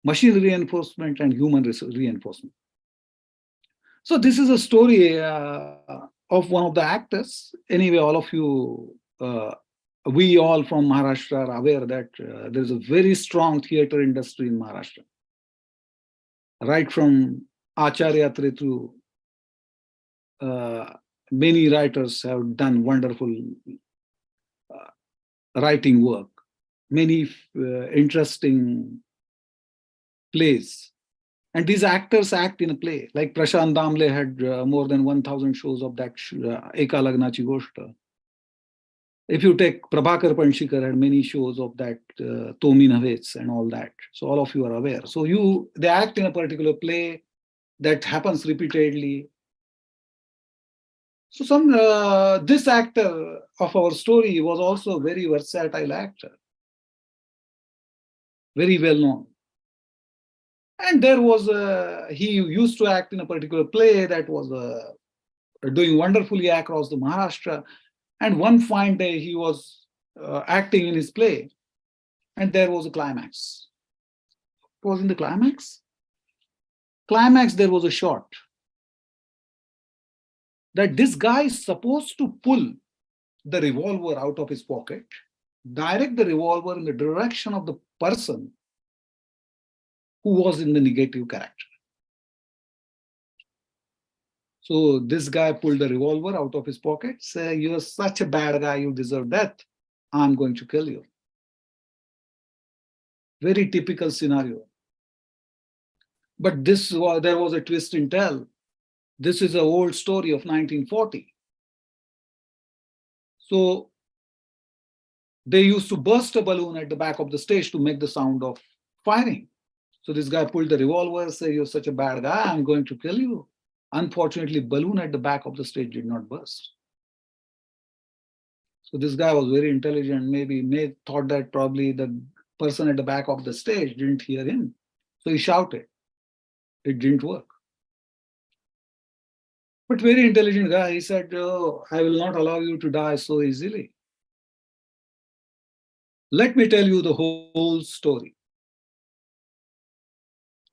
machine reinforcement and human reinforcement. So this is a story of one of the actors. Anyway, all of you, we all from Maharashtra are aware that there is a very strong theater industry in Maharashtra. Right from Acharya Atre through many writers have done wonderful writing work, many interesting plays. And these actors act in a play. Like Prashant Damle had more than 1,000 shows of that Eka Lagnachi Goshta. If you take Prabhakar Panshikar had many shows of that Tomi Navets and all that. So all of you are aware. So they act in a particular play that happens repeatedly. So this actor of our story was also a very versatile actor, very well known. And there was he used to act in a particular play that was doing wonderfully across the Maharashtra. And one fine day he was acting in his play, and there was a climax. What was in the climax? Climax, there was a shot that this guy is supposed to pull the revolver out of his pocket, direct the revolver in the direction of the person who was in the negative character. So this guy pulled the revolver out of his pocket, said, "You're such a bad guy, you deserve death. I'm going to kill you." Very typical scenario. But there was a twist in tale. This is an old story of 1940. So they used to burst a balloon at the back of the stage to make the sound of firing. So this guy pulled the revolver, said, "You're such a bad guy, I'm going to kill you." Unfortunately, balloon at the back of the stage did not burst. So this guy was very intelligent, maybe thought that probably the person at the back of the stage didn't hear him. So he shouted. It didn't work. But very intelligent guy, he said, "Oh, I will not allow you to die so easily. Let me tell you the whole story."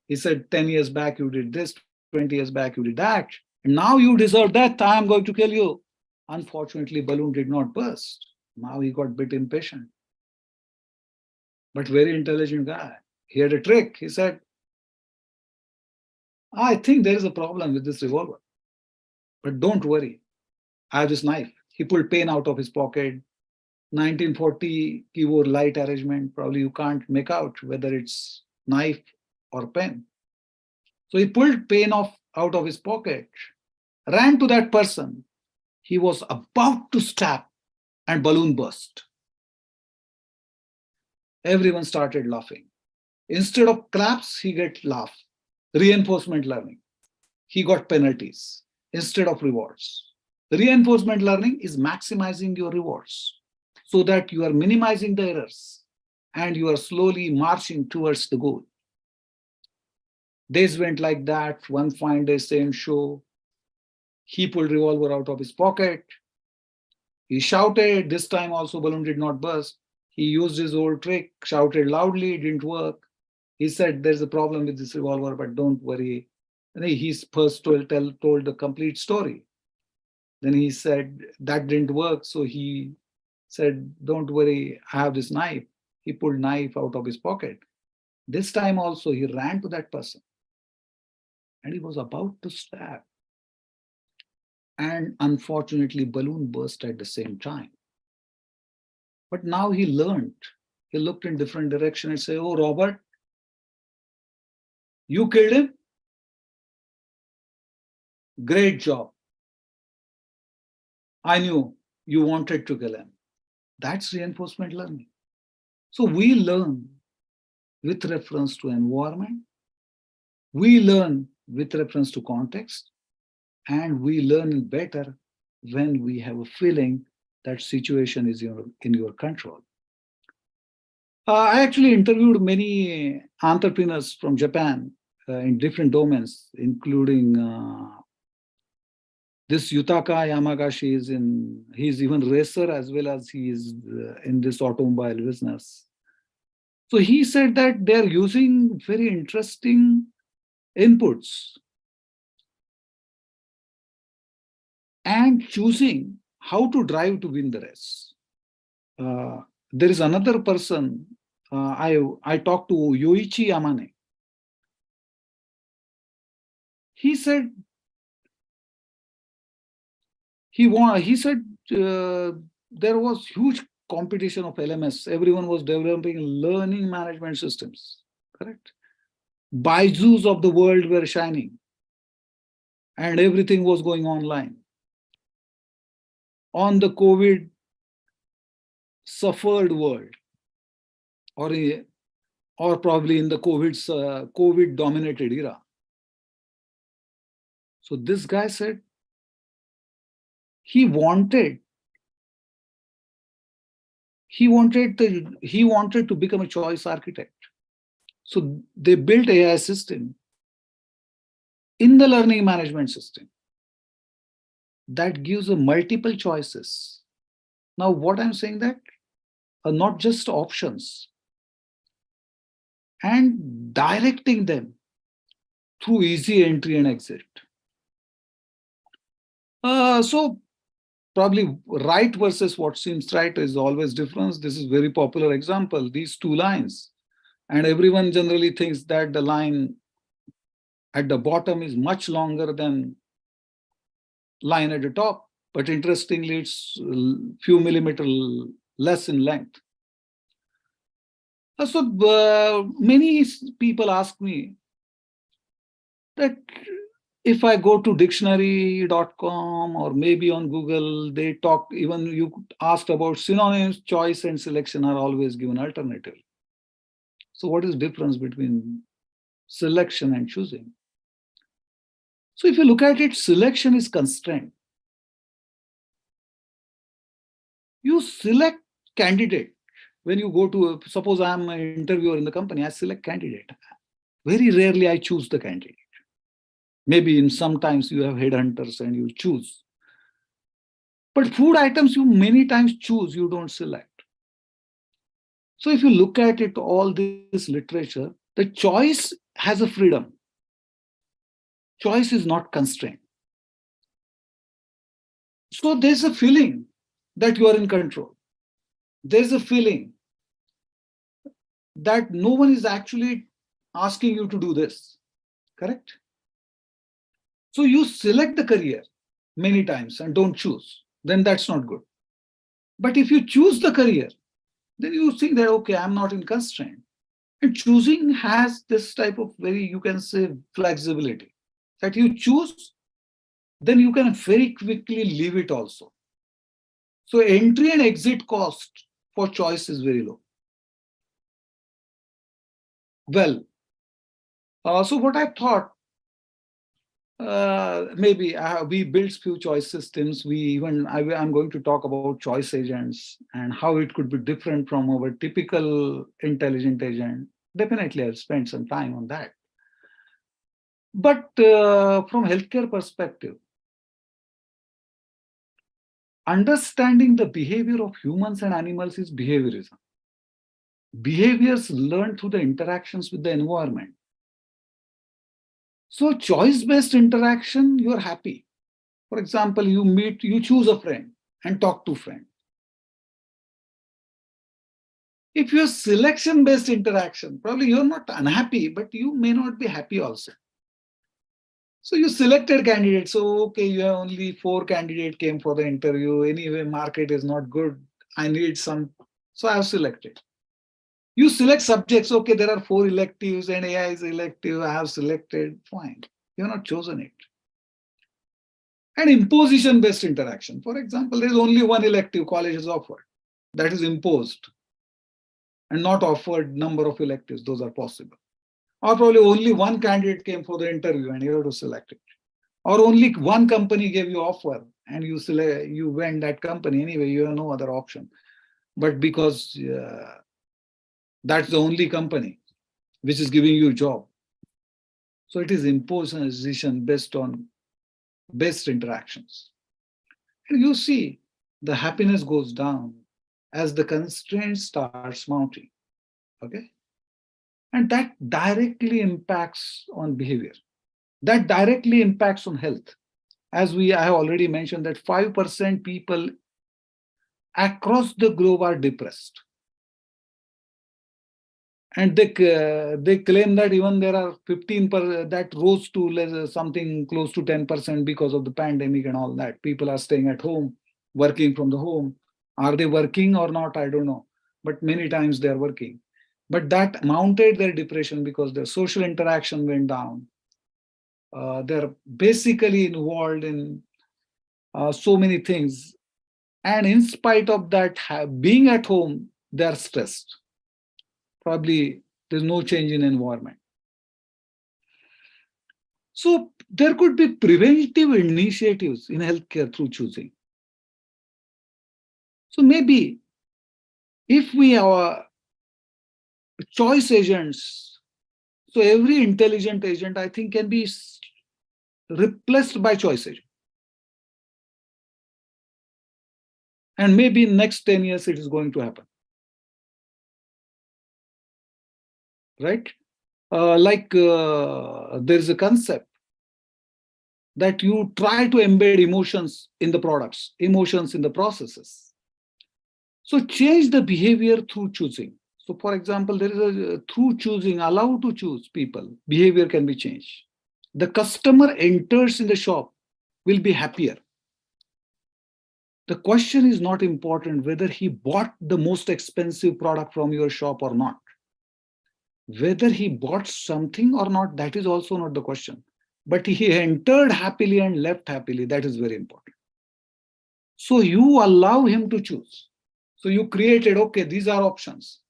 He said, 10 years back you did this, 20 years back you did that, and now you deserve death, I am going to kill you. Unfortunately, balloon did not burst. Now he got a bit impatient. But very intelligent guy. He had a trick. He said, "I think there is a problem with this revolver. But don't worry, I have this knife." He pulled pen out of his pocket, 1940 keyboard light arrangement, probably you can't make out whether it's knife or pen. So he pulled pen out of his pocket, ran to that person. He was about to stab and balloon burst. Everyone started laughing. Instead of claps, he get laugh. Reinforcement learning. He got penalties instead of rewards. Reinforcement learning is maximizing your rewards so that you are minimizing the errors and you are slowly marching towards the goal. Days went like that. One fine day, same show. He pulled revolver out of his pocket. He shouted. This time also balloon did not burst. He used his old trick, shouted loudly, it didn't work. He said, there's a problem with this revolver, but don't worry. And he first told the complete story. Then he said, that didn't work. So he said, don't worry, I have this knife. He pulled knife out of his pocket. This time also, he ran to that person. And he was about to stab. And unfortunately, balloon burst at the same time. But now he learned. He looked in different direction and said, oh, Robert, you killed him? Great job. I knew you wanted to kill him. That's reinforcement learning. So we learn with reference to environment. We learn with reference to context. And we learn better when we have a feeling that situation is in your control. I actually interviewed many entrepreneurs from Japan in different domains, including this Yutaka Yamagashi he's even racer as well as he is in this automobile business. So he said that they're using very interesting inputs and choosing how to drive to win the race. There is another person, I talked to Yoichi Yamane. He said, there was huge competition of LMS. Everyone was developing learning management systems, correct? Baiju's of the world were shining and everything was going online. On the COVID suffered world, or probably in the COVID dominated era. So this guy said he wanted to become a choice architect. So they built AI system in the learning management system that gives a multiple choices. Now, what I'm saying that are not just options and directing them through easy entry and exit. So probably right versus what seems right is always difference. This is very popular example, these two lines. And everyone generally thinks that the line at the bottom is much longer than line at the top, but interestingly, it's a few millimeters less in length. So many people ask me that if I go to dictionary.com or maybe on Google, they talk, even you asked about synonyms, choice and selection are always given alternative. So what is the difference between selection and choosing? So if you look at it, selection is constraint. You select candidate. When you go to, suppose I'm an interviewer in the company, I select candidate. Very rarely I choose the candidate. Maybe sometimes you have headhunters and you choose. But food items you many times choose, you don't select. So if you look at it, all this literature, the choice has a freedom. Choice is not constrained. So there's a feeling that you are in control. There's a feeling that no one is actually asking you to do this, correct? So you select the career many times and don't choose, then that's not good. But if you choose the career, then you think that, okay, I'm not in constraint. And choosing has this type of very, you can say, flexibility that you choose, then you can very quickly leave it also. So entry and exit cost for choice is very low. Well, so what I thought, maybe we built few choice systems. I'm going to talk about choice agents and how it could be different from our typical intelligent agent. Definitely, I've spent some time on that. But from healthcare perspective, understanding the behavior of humans and animals is behaviorism. Behaviors learned through the interactions with the environment. So choice-based interaction, you're happy. For example, you choose a friend and talk to friend. If you're selection-based interaction, probably you're not unhappy, but you may not be happy also. So you selected candidates. So, okay, you have only 4 candidates came for the interview. Anyway, market is not good. I need some. So I have selected. You select subjects. Okay, there are 4 electives and AI is elective. I have selected. Fine. You have not chosen it. And imposition-based interaction. For example, there is only one elective college is offered. That is imposed and not offered number of electives. Those are possible. Or probably only one candidate came for the interview and you have to select it. Or only one company gave you offer and you went that company anyway, you have no other option. But because that's the only company which is giving you a job. So it is imposition based on best interactions. And you see the happiness goes down as the constraint starts mounting. Okay. And that directly impacts on behavior. That directly impacts on health. As I have already mentioned that 5% people across the globe are depressed. And they claim that even there are 15% that rose to something close to 10% because of the pandemic and all that. People are staying at home, working from the home. Are they working or not? I don't know. But many times they are working. But that mounted their depression because their social interaction went down. They're basically involved in so many things. And in spite of that, being at home, they're stressed. Probably there's no change in environment. So there could be preventive initiatives in healthcare through choosing. So maybe if we have choice agents, so every intelligent agent, I think, can be replaced by choice agent. And maybe in next 10 years, it is going to happen. Right? There's a concept that you try to embed emotions in the products, emotions in the processes. So change the behavior through choosing. So for example, there is through choosing, allow to choose people, behavior can be changed. The customer enters in the shop will be happier. The question is not important whether he bought the most expensive product from your shop or not. Whether he bought something or not, that is also not the question. But he entered happily and left happily, that is very important. So you allow him to choose. So you created, okay, these are options.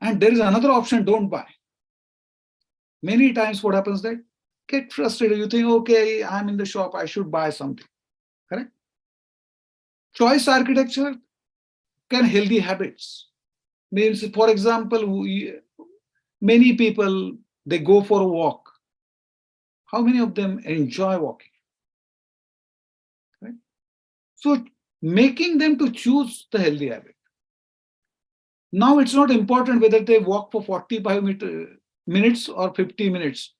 And there is another option, don't buy. Many times what happens that get frustrated. You think, okay, I'm in the shop, I should buy something. Correct? Choice architecture can healthy habits. Means, for example, many people, they go for a walk. How many of them enjoy walking? Right? So making them to choose the healthy habit. Now it's not important whether they walk for 45 minutes or 50 minutes,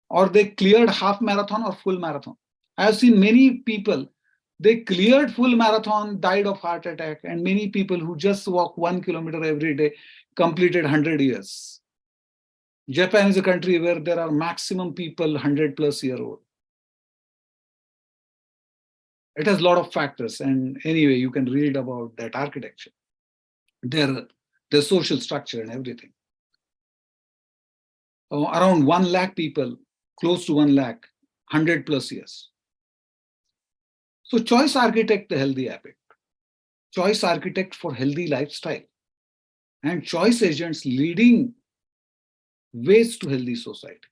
or they cleared half marathon or full marathon. I have seen many people, they cleared full marathon, died of heart attack, and many people who just walk 1 kilometer every day completed 100 years. Japan is a country where there are maximum people 100+ year old. It has a lot of factors, and anyway, you can read about that architecture, their social structure and everything. Around 1 lakh people, close to 1 lakh, 100 plus years. So choice architect the healthy habit, choice architect for healthy lifestyle, and choice agents leading ways to healthy society.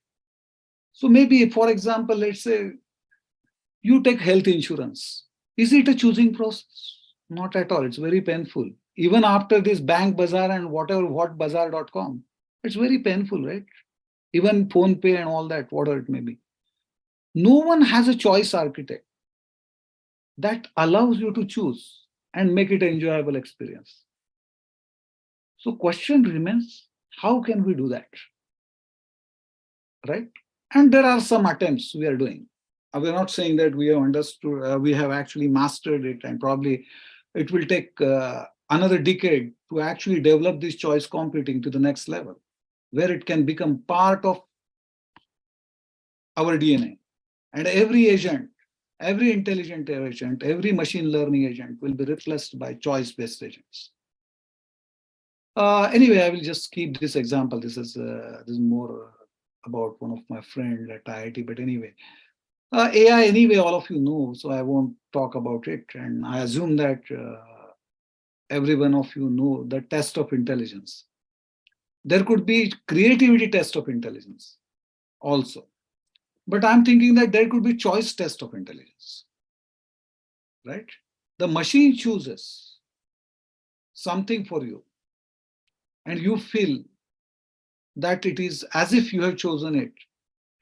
So maybe, for example, let's say you take health insurance. Is it a choosing process? Not at all. It's very painful. Even after this Bank Bazaar and whatbazaar.com, it's very painful, right? Even PhonePe and all that, whatever it may be. No one has a choice architect that allows you to choose and make it an enjoyable experience. So question remains, how can we do that? Right? And there are some attempts we are doing. We're not saying that we have understood, we have actually mastered it, and probably it will take another decade to actually develop this choice computing to the next level, where it can become part of our DNA. And every agent, every intelligent agent, every machine learning agent will be replaced by choice-based agents. Anyway, I will just keep this example. This is more about one of my friends at IIT, but anyway. AI, anyway, all of you know, so I won't talk about it. And I assume that every one of you know the test of intelligence. There could be creativity test of intelligence also. But I'm thinking that there could be choice test of intelligence, right? The machine chooses something for you, and you feel that it is as if you have chosen it,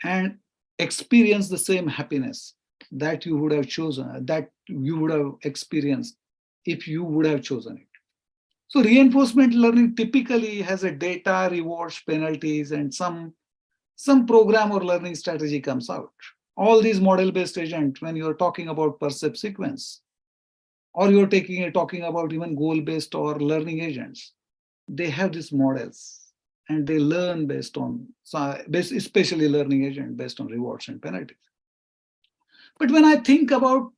and experience the same happiness that you would have chosen, that you would have experienced if you would have chosen it. So reinforcement learning typically has a data, rewards, penalties, and some program or learning strategy comes out. All these model-based agents, when you're talking about percept sequence, or you're talking about even goal-based or learning agents, they have these models and they learn based on, especially learning agent based on rewards and penalties. But when I think about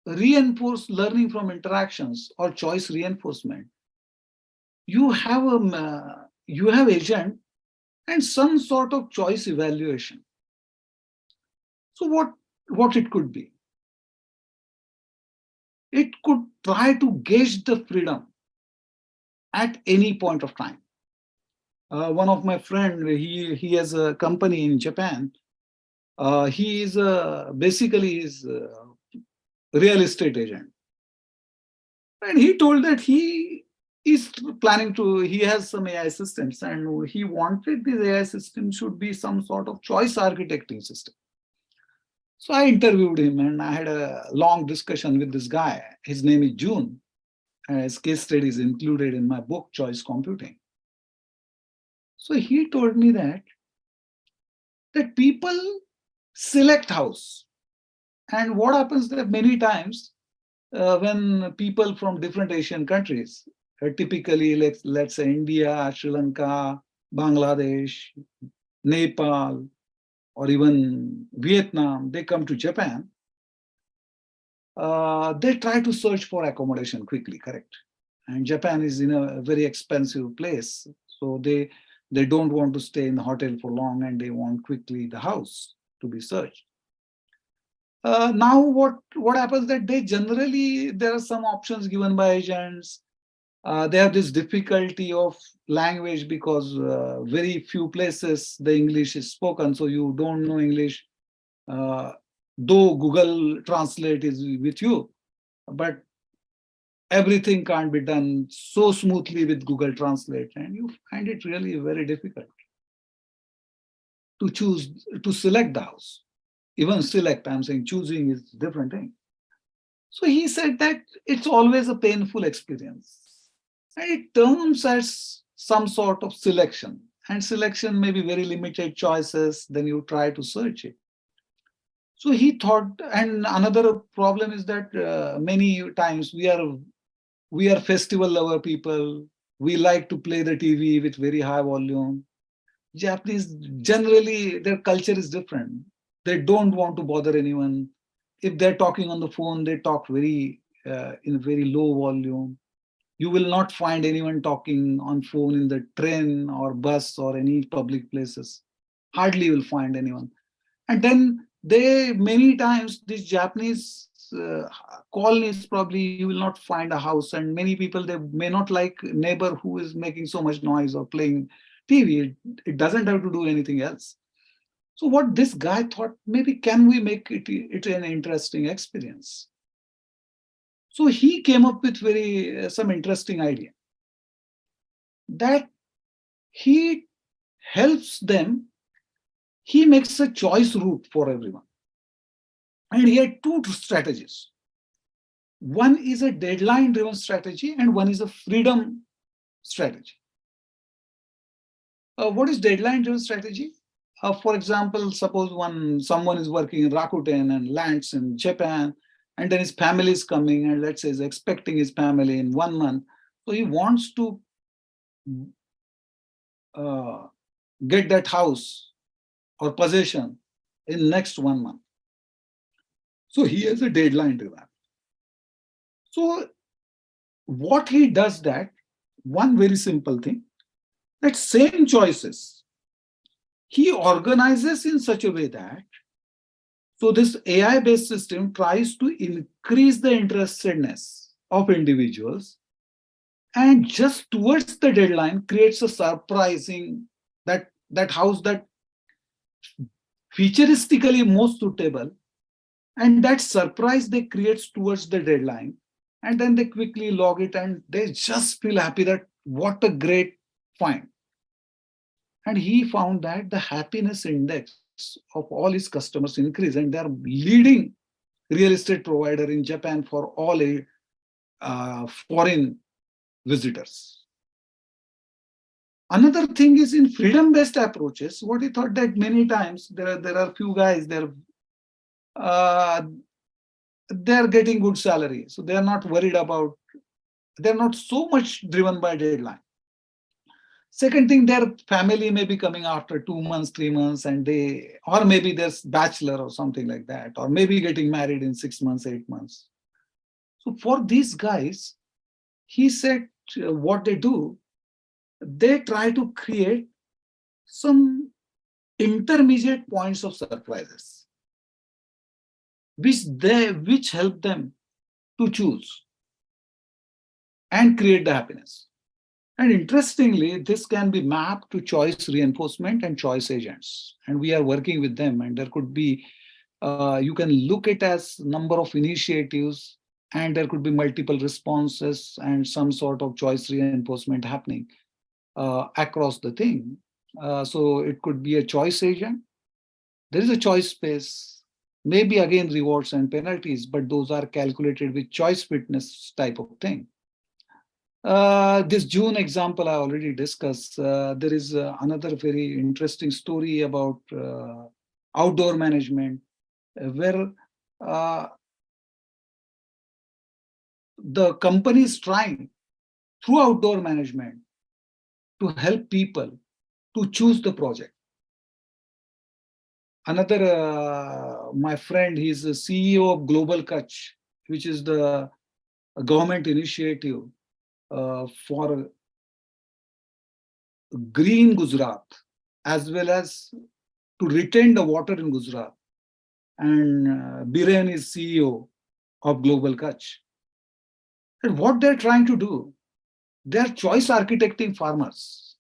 reinforced learning from interactions or choice reinforcement, you have agent and some sort of choice evaluation. So what it could be? It could try to gauge the freedom at any point of time. One of my friend, he has a company in Japan. He is basically is a real estate agent, and he told that he is planning to. He has some AI systems, and he wanted this AI system should be some sort of choice architecting system. So I interviewed him, and I had a long discussion with this guy. His name is June. His case study is included in my book, Choice Computing. So he told me that people select house. And what happens that many times when people from different Asian countries, typically let's say India, Sri Lanka, Bangladesh, Nepal, or even Vietnam, they come to Japan, they try to search for accommodation quickly, correct? And Japan is in a very expensive place. So they don't want to stay in the hotel for long, and they want quickly the house to be searched. Now what happens that they generally, there are some options given by agents. They have this difficulty of language because very few places the English is spoken, so you don't know English. Though Google Translate is with you, but everything can't be done so smoothly with Google Translate, and you find it really very difficult to select the house. Even select, I'm saying choosing is a different thing. So he said that it's always a painful experience. And it terms as some sort of selection. And selection may be very limited choices, then you try to search it. So he thought, and another problem is that many times we are festival lover people. We like to play the TV with very high volume. Japanese, generally, their culture is different. They don't want to bother anyone. if they're talking on the phone, they talk in a very low volume. You will not find anyone talking on phone in the train or bus or any public places. Hardly you will find anyone. And then many times these Japanese colonies, probably you will not find a house, and many people, they may not like neighbor who is making so much noise or playing TV. It doesn't have to do anything else. So what this guy thought, maybe can we make it an interesting experience? So he came up with some interesting idea that he helps them. He makes a choice route for everyone. And he had two strategies. One is a deadline driven strategy and one is a freedom strategy. What is deadline driven strategy? For example, suppose someone is working in Rakuten and lands in Japan, and then his family is coming, and let's say is expecting his family in 1 month. So he wants to get that house or possession in next 1 month. So he has a deadline driven. So what he does, that one very simple thing, that same choices he organizes in such a way that, so this AI-based system tries to increase the interestedness of individuals, and just towards the deadline creates a surprising, that house that futuristically most suitable, and that surprise they create towards the deadline, and then they quickly log it and they just feel happy that what a great find. And he found that the happiness index of all his customers increased, and they're leading real estate provider in Japan for all foreign visitors. Another thing is in freedom-based approaches, what he thought that many times there are few guys, they're getting good salary. So they're not worried about, they're not so much driven by deadline. Second thing, their family may be coming after 2 months, 3 months, and or maybe there's bachelor or something like that, or maybe getting married in 6 months, 8 months. So for these guys, he said what they do, they try to create some intermediate points of surprises, which help them to choose and create the happiness. And interestingly, this can be mapped to choice reinforcement and choice agents. And we are working with them, and there could be, you can look at as number of initiatives, and there could be multiple responses and some sort of choice reinforcement happening across the thing. So it could be a choice agent. There is a choice space, maybe again rewards and penalties, but those are calculated with choice fitness type of thing. This June example I already discussed. There is another very interesting story about outdoor management, where the company is trying through outdoor management to help people to choose the project. Another, my friend, he's the CEO of Global Kutch, which is the government initiative for green Gujarat, as well as to retain the water in Gujarat. And Biren is CEO of Global Kutch. And what they're trying to do, they're choice architecting farmers.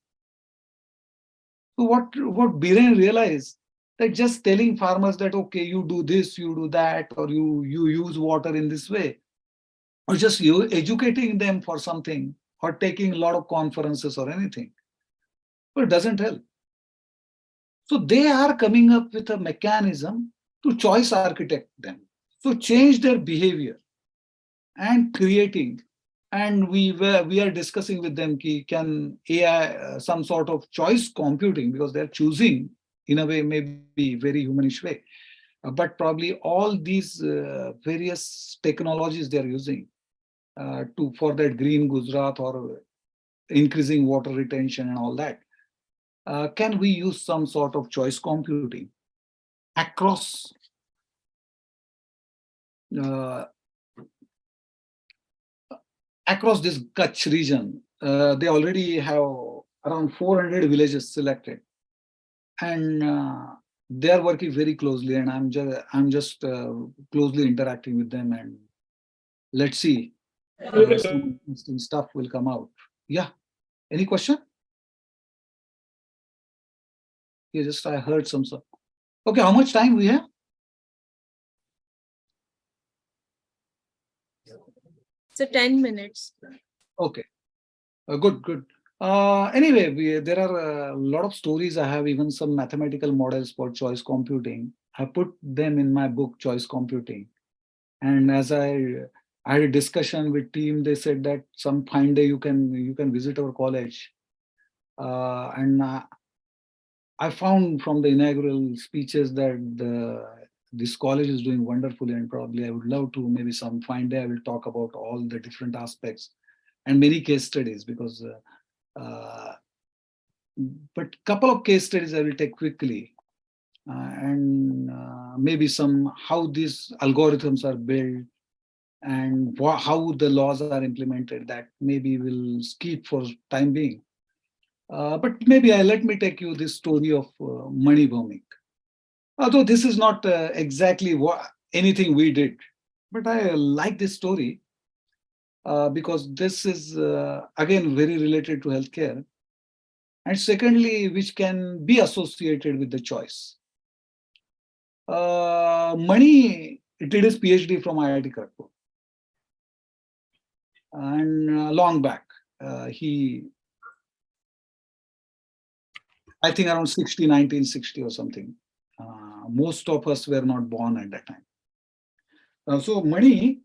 So what Biren realized, that just telling farmers that, okay, you do this, you do that, or you use water in this way, or just you educating them for something, or taking a lot of conferences or anything, but it doesn't help. So they are coming up with a mechanism to choice architect them, so change their behavior and creating. And we are discussing with them, can AI some sort of choice computing, because they're choosing in a way, maybe very humanish way, but probably all these various technologies they're using for that green Gujarat or increasing water retention and all that. Can we use some sort of choice computing across across this Kutch region, they already have around 400 villages selected, and they are working very closely. And I'm just closely interacting with them, and let's see, some interesting stuff will come out. Yeah. Any question? Yeah, just I heard some stuff. Okay, how much time we have? So 10 minutes. Okay, good. Anyway, there are a lot of stories. I have even some mathematical models for choice computing. I put them in my book, Choice Computing. And as I had a discussion with team, they said that some fine day you can visit our college. And I found from the inaugural speeches that this college is doing wonderfully, and probably I would love to, maybe some fine day I will talk about all the different aspects and many case studies, because but couple of case studies I will take quickly, and maybe some how these algorithms are built and how the laws are implemented, that maybe will skip for time being. But maybe let me take you this story of Mani Bhaumik. Although this is not exactly anything we did, but I like this story because this is again very related to healthcare, and secondly, which can be associated with the choice. Mani did his PhD from IIT Kharagpur, and long back, I think around 1960 or something. Most of us were not born at that time. So Mani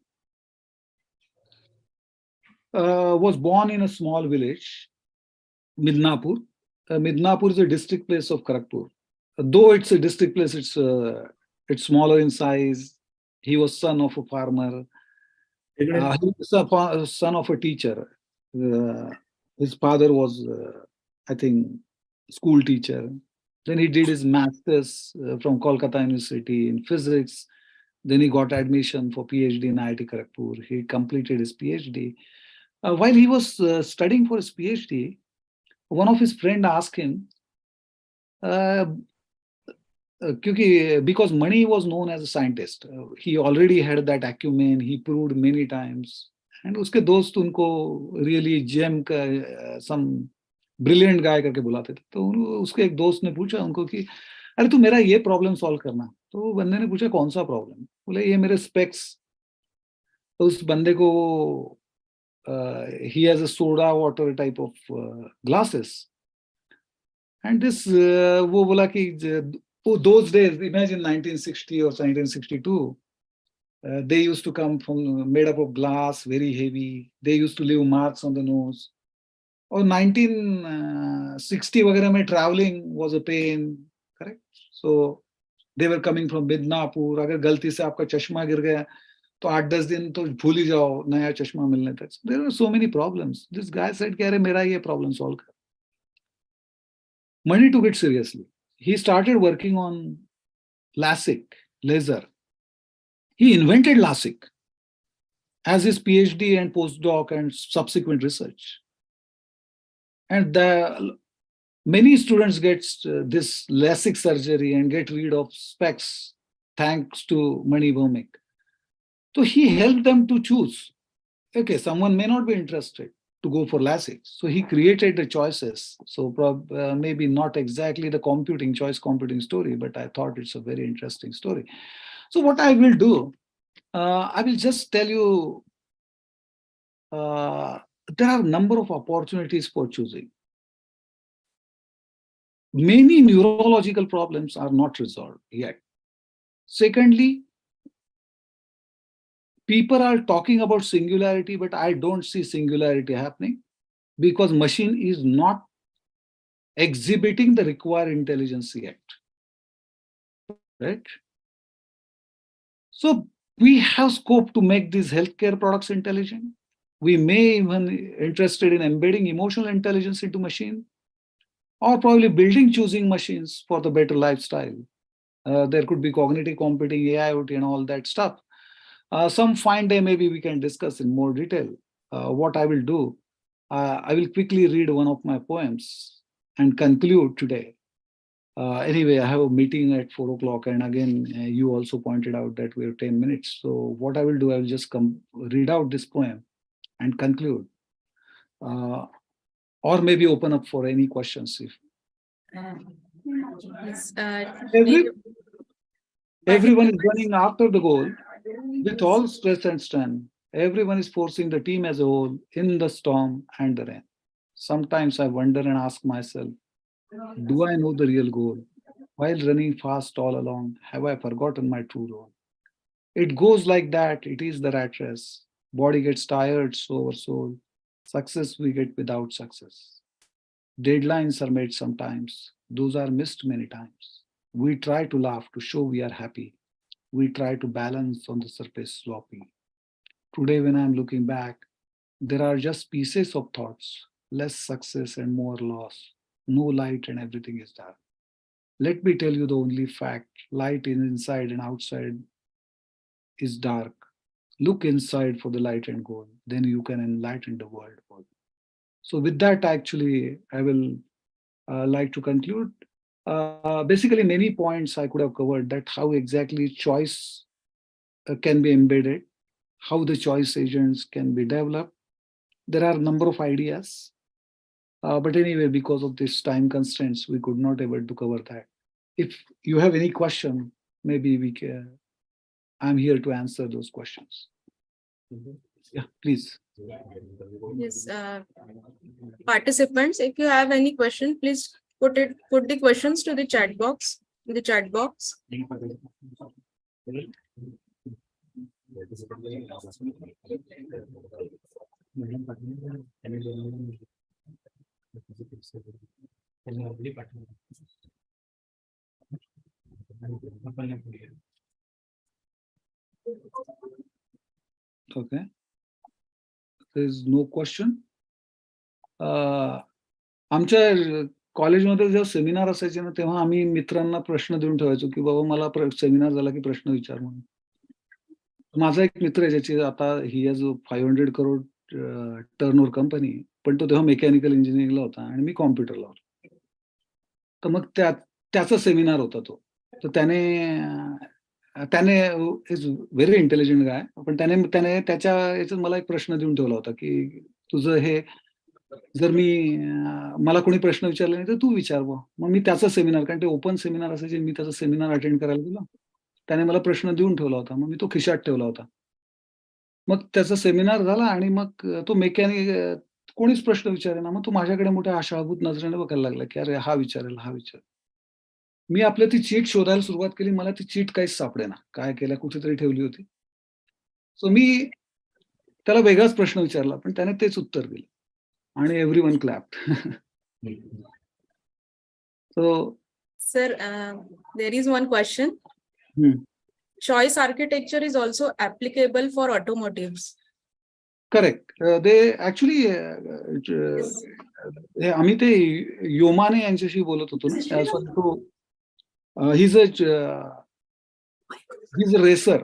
was born in a small village, Midnapur. Midnapur is a district place of Kharagpur. Though it's a district place, it's smaller in size. He was son of a farmer. He was a son of a teacher. His father was, I think, school teacher. Then he did his master's from Kolkata University in physics. Then he got admission for PhD in IIT Kharagpur. He completed his PhD. While he was studying for his PhD, one of his friends asked him, because Mani was known as a scientist, he already had that acumen, he proved many times. And uske dost unko really gem ka some brilliant guy करके बुलाते थे. तो उसके एक दोस्त ने पूछा उनको कि अरे तू मेरा ये प्रॉब्लम सॉल्व करना. तो बंदे ने पूछा कौन सा प्रॉब्लम. बोले ये मेरे स्पेक्स. तो उस बंदे को he has a soda water type of glasses, and this वो बोला कि those days, imagine 1960 or 1962, they used to come from made up of glass, very heavy. They used to leave marks on the nose. Or 1960 वगैरह में traveling was a pain, correct? So they were coming from Midnapur. अगर गलती से आपका चश्मा गिर गया तो 8-10 दिन तो भूल ही जाओ नया चश्मा मिलने तक. There were so many problems. This guy said कि अरे मेरा ये problem solve कर. Mani took it seriously. He started working on LASIK, laser. He invented LASIK as his PhD and postdoc and subsequent research. And many students get this LASIK surgery and get rid of specs thanks to Mani Bhaumik. So he helped them to choose. Okay, someone may not be interested to go for LASIK. So he created the choices. So maybe not exactly the choice computing story, but I thought it's a very interesting story. So what I will do, I will just tell you, there are a number of opportunities for choosing. Many neurological problems are not resolved yet. Secondly, people are talking about singularity, but I don't see singularity happening because machine is not exhibiting the required intelligence yet. Right? So we have scope to make these healthcare products intelligent. We may even interested in embedding emotional intelligence into machine, or probably building choosing machines for the better lifestyle. There could be cognitive computing, AI, OT, and all that stuff. Some fine day, maybe we can discuss in more detail. What I will do, I will quickly read one of my poems and conclude today. Anyway, I have a meeting at 4 o'clock, and again, you also pointed out that we have 10 minutes. So what I will do, I will just read out this poem and conclude, or maybe open up for any questions. If Yes, everyone is running after the goal with all stress and strain. Everyone is forcing the team as a whole in the storm and the rain. Sometimes I wonder and ask myself, do I know the real goal? While running fast all along, have I forgotten my true role? It goes like that. It is the rat race. Body gets tired, so our soul. Success we get without success. Deadlines are made sometimes. Those are missed many times. We try to laugh to show we are happy. We try to balance on the surface sloppy. Today, when I'm looking back, there are just pieces of thoughts, less success and more loss, no light and everything is dark. Let me tell you the only fact, light is inside and outside is dark. Look inside for the light and gold, then you can enlighten the world. So with that, actually, I will like to conclude. Basically, many points I could have covered, that how exactly choice can be embedded, how the choice agents can be developed. There are a number of ideas. But anyway, because of this time constraints, we could not able to cover that. If you have any question, maybe we can, I'm here to answer those questions. Yeah, please. yes, participants, if you have any question, please put the questions to the chat box, Okay. There is no question. आमच्या कॉलेजमध्ये जेव्हा seminar असायचे ना, तेव्हा आम्ही मित्रांना प्रश्न देऊन ठेवायचो की बाबा मला सेमिनार झाला की प्रश्न विचार म्हणून. माझा एक मित्र आहे ज्याची आता he has 500 crore turnover company, पण तो तेव्हा मेकॅनिकल इंजिनिअरिंगला होता आणि मी कॉम्प्युटरला होतो. तर मग त्याचा सेमिनार होता तो. तर त्याने इज व्हेरी इंटेलिजंट गाय, पण त्याने त्याच्या याच्यात मला एक प्रश्न देऊन ठेवला होता की तुझं हे जर मला कोणी प्रश्न विचारले नाही तर तू विचार बुवा. मग मी त्याचा सेमिनार, कारण ते ओपन सेमिनार असायचे, मी त्याचा सेमिनार अटेंड करायला गेलो. त्याने मला प्रश्न देऊन ठेवला होता, मग मी तो खिशात ठेवला होता. मग त्याचा सेमिनार झाला आणि मग तो मेकॅनिक कोणीच प्रश्न विचारेना. मग तो माझ्याकडे मोठ्या आशाभूत नजरेने बघायला लागला की अरे हा विचारेल, हा विचारेल. मी आपल्या ती चीट शोधायला सुरुवात केली. मला ती चीट काहीच सापडेना. काय केलं, कुठेतरी ठेवली होती. सो मी त्याला वेगळाच प्रश्न विचारला, पण त्याने तेच उत्तर दिलं आणि everyone क्लॅप्ड. So, sir, there is one question. Choice architecture is also applicable for automotives. Correct. They actually, आम्ही ते योमाने यांच्याशी बोलत होतो ना, he's a racer.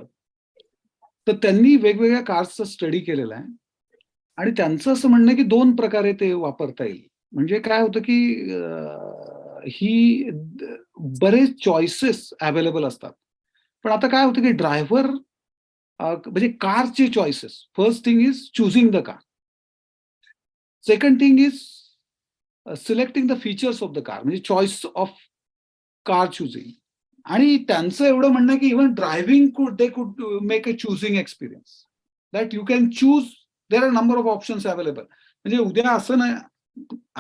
तर त्यांनी वेगवेगळ्या कार्सचा स्टडी केलेला आहे आणि त्यांचं असं म्हणणं आहे की 2 प्रकारे ते वापरता येईल. म्हणजे काय होतं की ही बरेच चॉईसेस अवेलेबल असतात. पण आता काय होतं की ड्रायव्हर म्हणजे कारचे choices, first thing is choosing the car, second thing is selecting the features of the car, म्हणजे चॉईस ऑफ कार चुझिंग. आणि त्यांचं एवढं म्हणणं की even driving they could make a choosing experience, that you can choose, there are number of options available. म्हणजे उद्या असं नाही,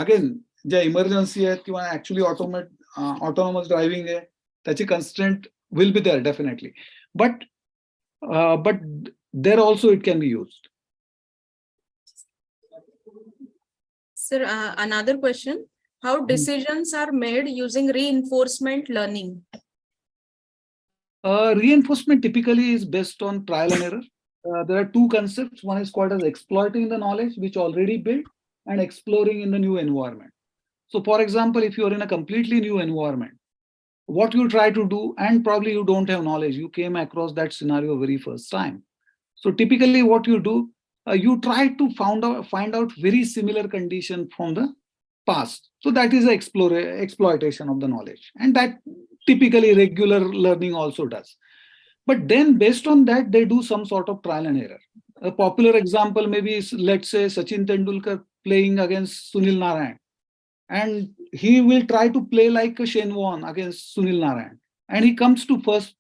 अगेन ज्या इमर्जन्सी आहेत किंवा ऍक्च्युअली ऑटोनॉमस ड्रायव्हिंग आहे त्याची constraint will be there definitely, but there also it can be used. Sir, another question: how decisions are made using reinforcement learning? Reinforcement typically is based on trial and error. There are 2 concepts. One is called as exploiting the knowledge which already built and exploring in the new environment. So for example, if you are in a completely new environment, what you try to do, and probably you don't have knowledge, you came across that scenario very first time. So typically what you do, you try to find out very similar condition from the past. So that is exploitation of the knowledge, and that typically regular learning also does. But then based on that, they do some sort of trial and error. A popular example maybe is, let's say, Sachin Tendulkar playing against Sunil Narayan, and he will try to play like a Shane Warne against Sunil Narayan, and he comes to first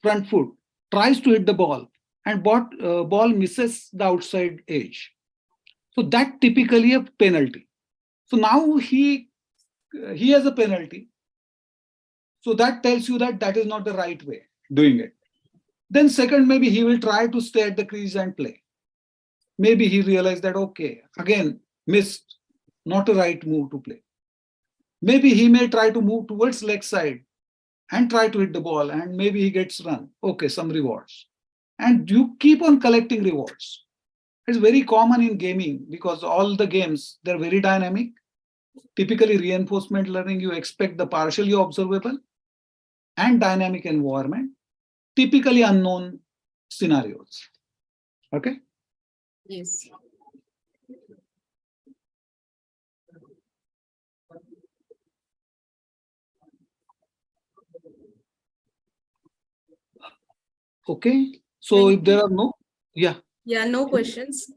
front foot, tries to hit the ball, and ball misses the outside edge. So that typically a penalty. So now he has a penalty. So that tells you that that is not the right way doing it. Then second, maybe he will try to stay at the crease and play. Maybe he realized that, okay, again, missed, not a right move to play. Maybe he may try to move towards leg side and try to hit the ball, and maybe he gets run. Okay, some rewards. And you keep on collecting rewards. It's very common in gaming because all the games, they're very dynamic. Typically reinforcement learning, you expect the partially observable and dynamic environment, typically unknown scenarios. Okay. Yes. Okay. So Thank if there are no, yeah. Yeah, no questions.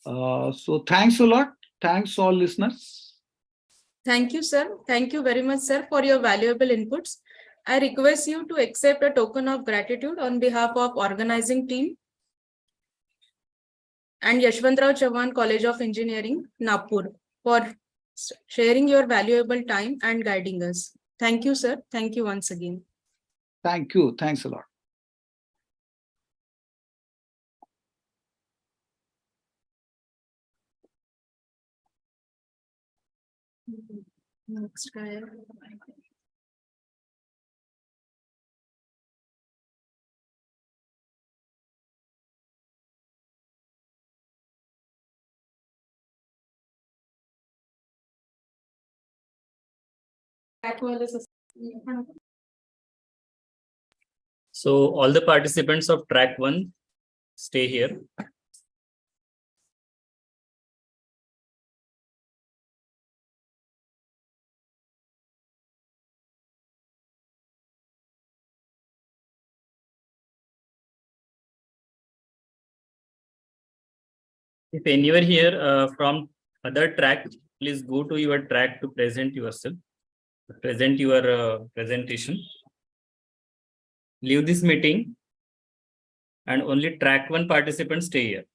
So thanks a lot. Thanks all listeners. Thank you, sir. Thank you very much, sir, for your valuable inputs. I request you to accept a token of gratitude on behalf of organizing team and Yashwantrao Chauhan College of Engineering, Nagpur, for sharing your valuable time and guiding us. Thank you, sir. Thank you once again. Thank you. Thanks a lot. Next guy. So all the participants of track 1 stay here. If anyone here from other track, please go to your track to present yourself, present your presentation. Leave this meeting and only track 1 participants stay here.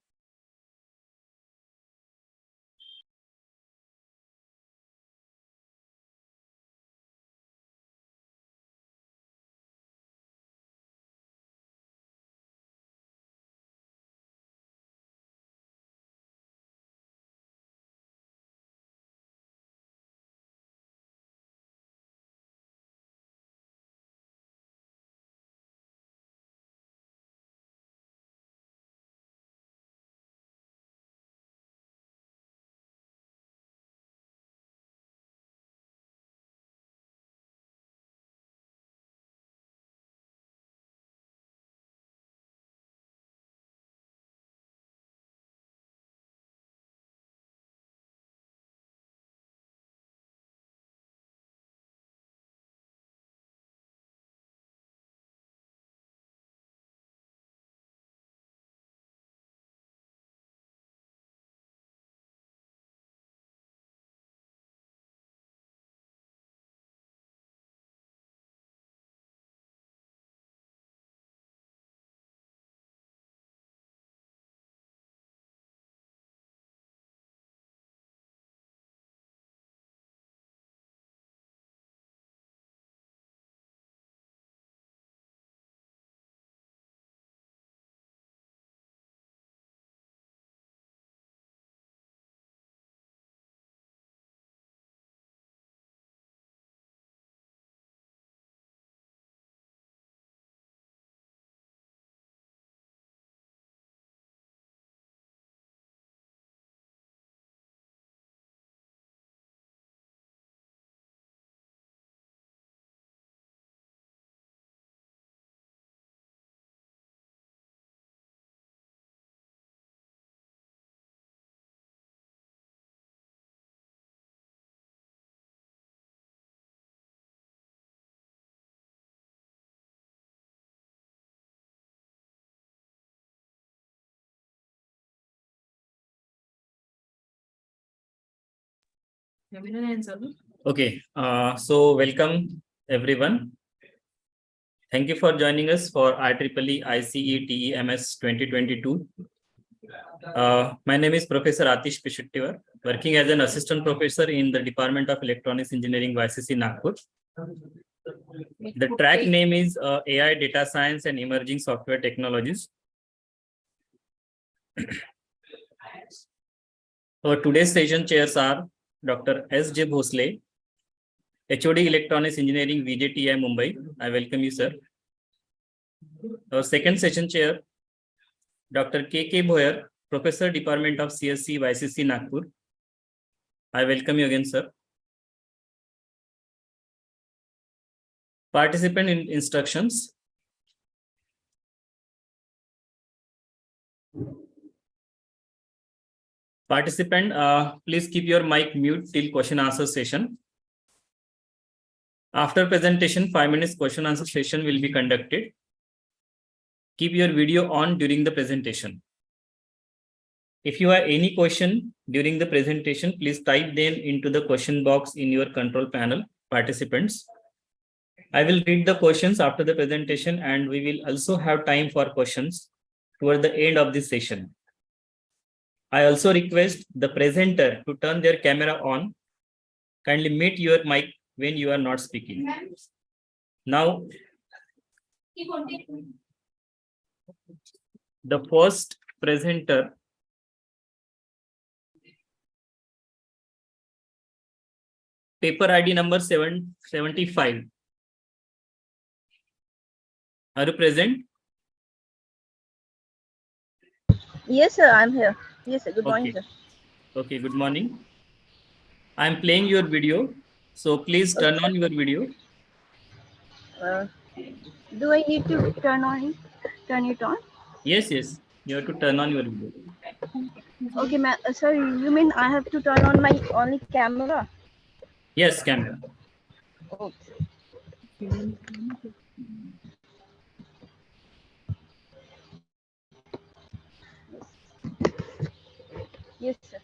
Okay, so welcome everyone. Thank you for joining us for IEEE ICE TEMS 2022. My name is Professor Atish Pishuttiwar, working as an assistant professor in the Department of Electronics Engineering, YCC Nagpur. The track name is AI Data Science and Emerging Software Technologies. Our today's session chairs are Dr. S.J. Bhosle, HOD Electronics Engineering, VJTI Mumbai. I welcome you, sir. Our second session chair, Dr. K.K. Bhoyer, Professor, Department of CSC, YCC Nagpur. I welcome you again, sir. Participant in instructions. Participant, please keep your mic mute till question answer session. After presentation, 5 minutes question answer session will be conducted. Keep your video on during the presentation. If you have any question during the presentation, please type them into the question box in your control panel, participants. I will read the questions after the presentation, and we will also have time for questions toward the end of this session. I also request the presenter to turn their camera on. Kindly mute your mic when you are not speaking. Now, the first presenter, paper ID number 775. Are you present? Yes, sir, I'm here. Yes, sir. Good morning, Okay. sir. Okay, good morning. I am playing your video, so please turn Okay. on your video. Do I need to turn it on? Yes, yes, you have to turn on your video. Okay, ma'am. Sorry, you mean I have to turn on my only camera? Yes, camera. Okay. Yes, sir.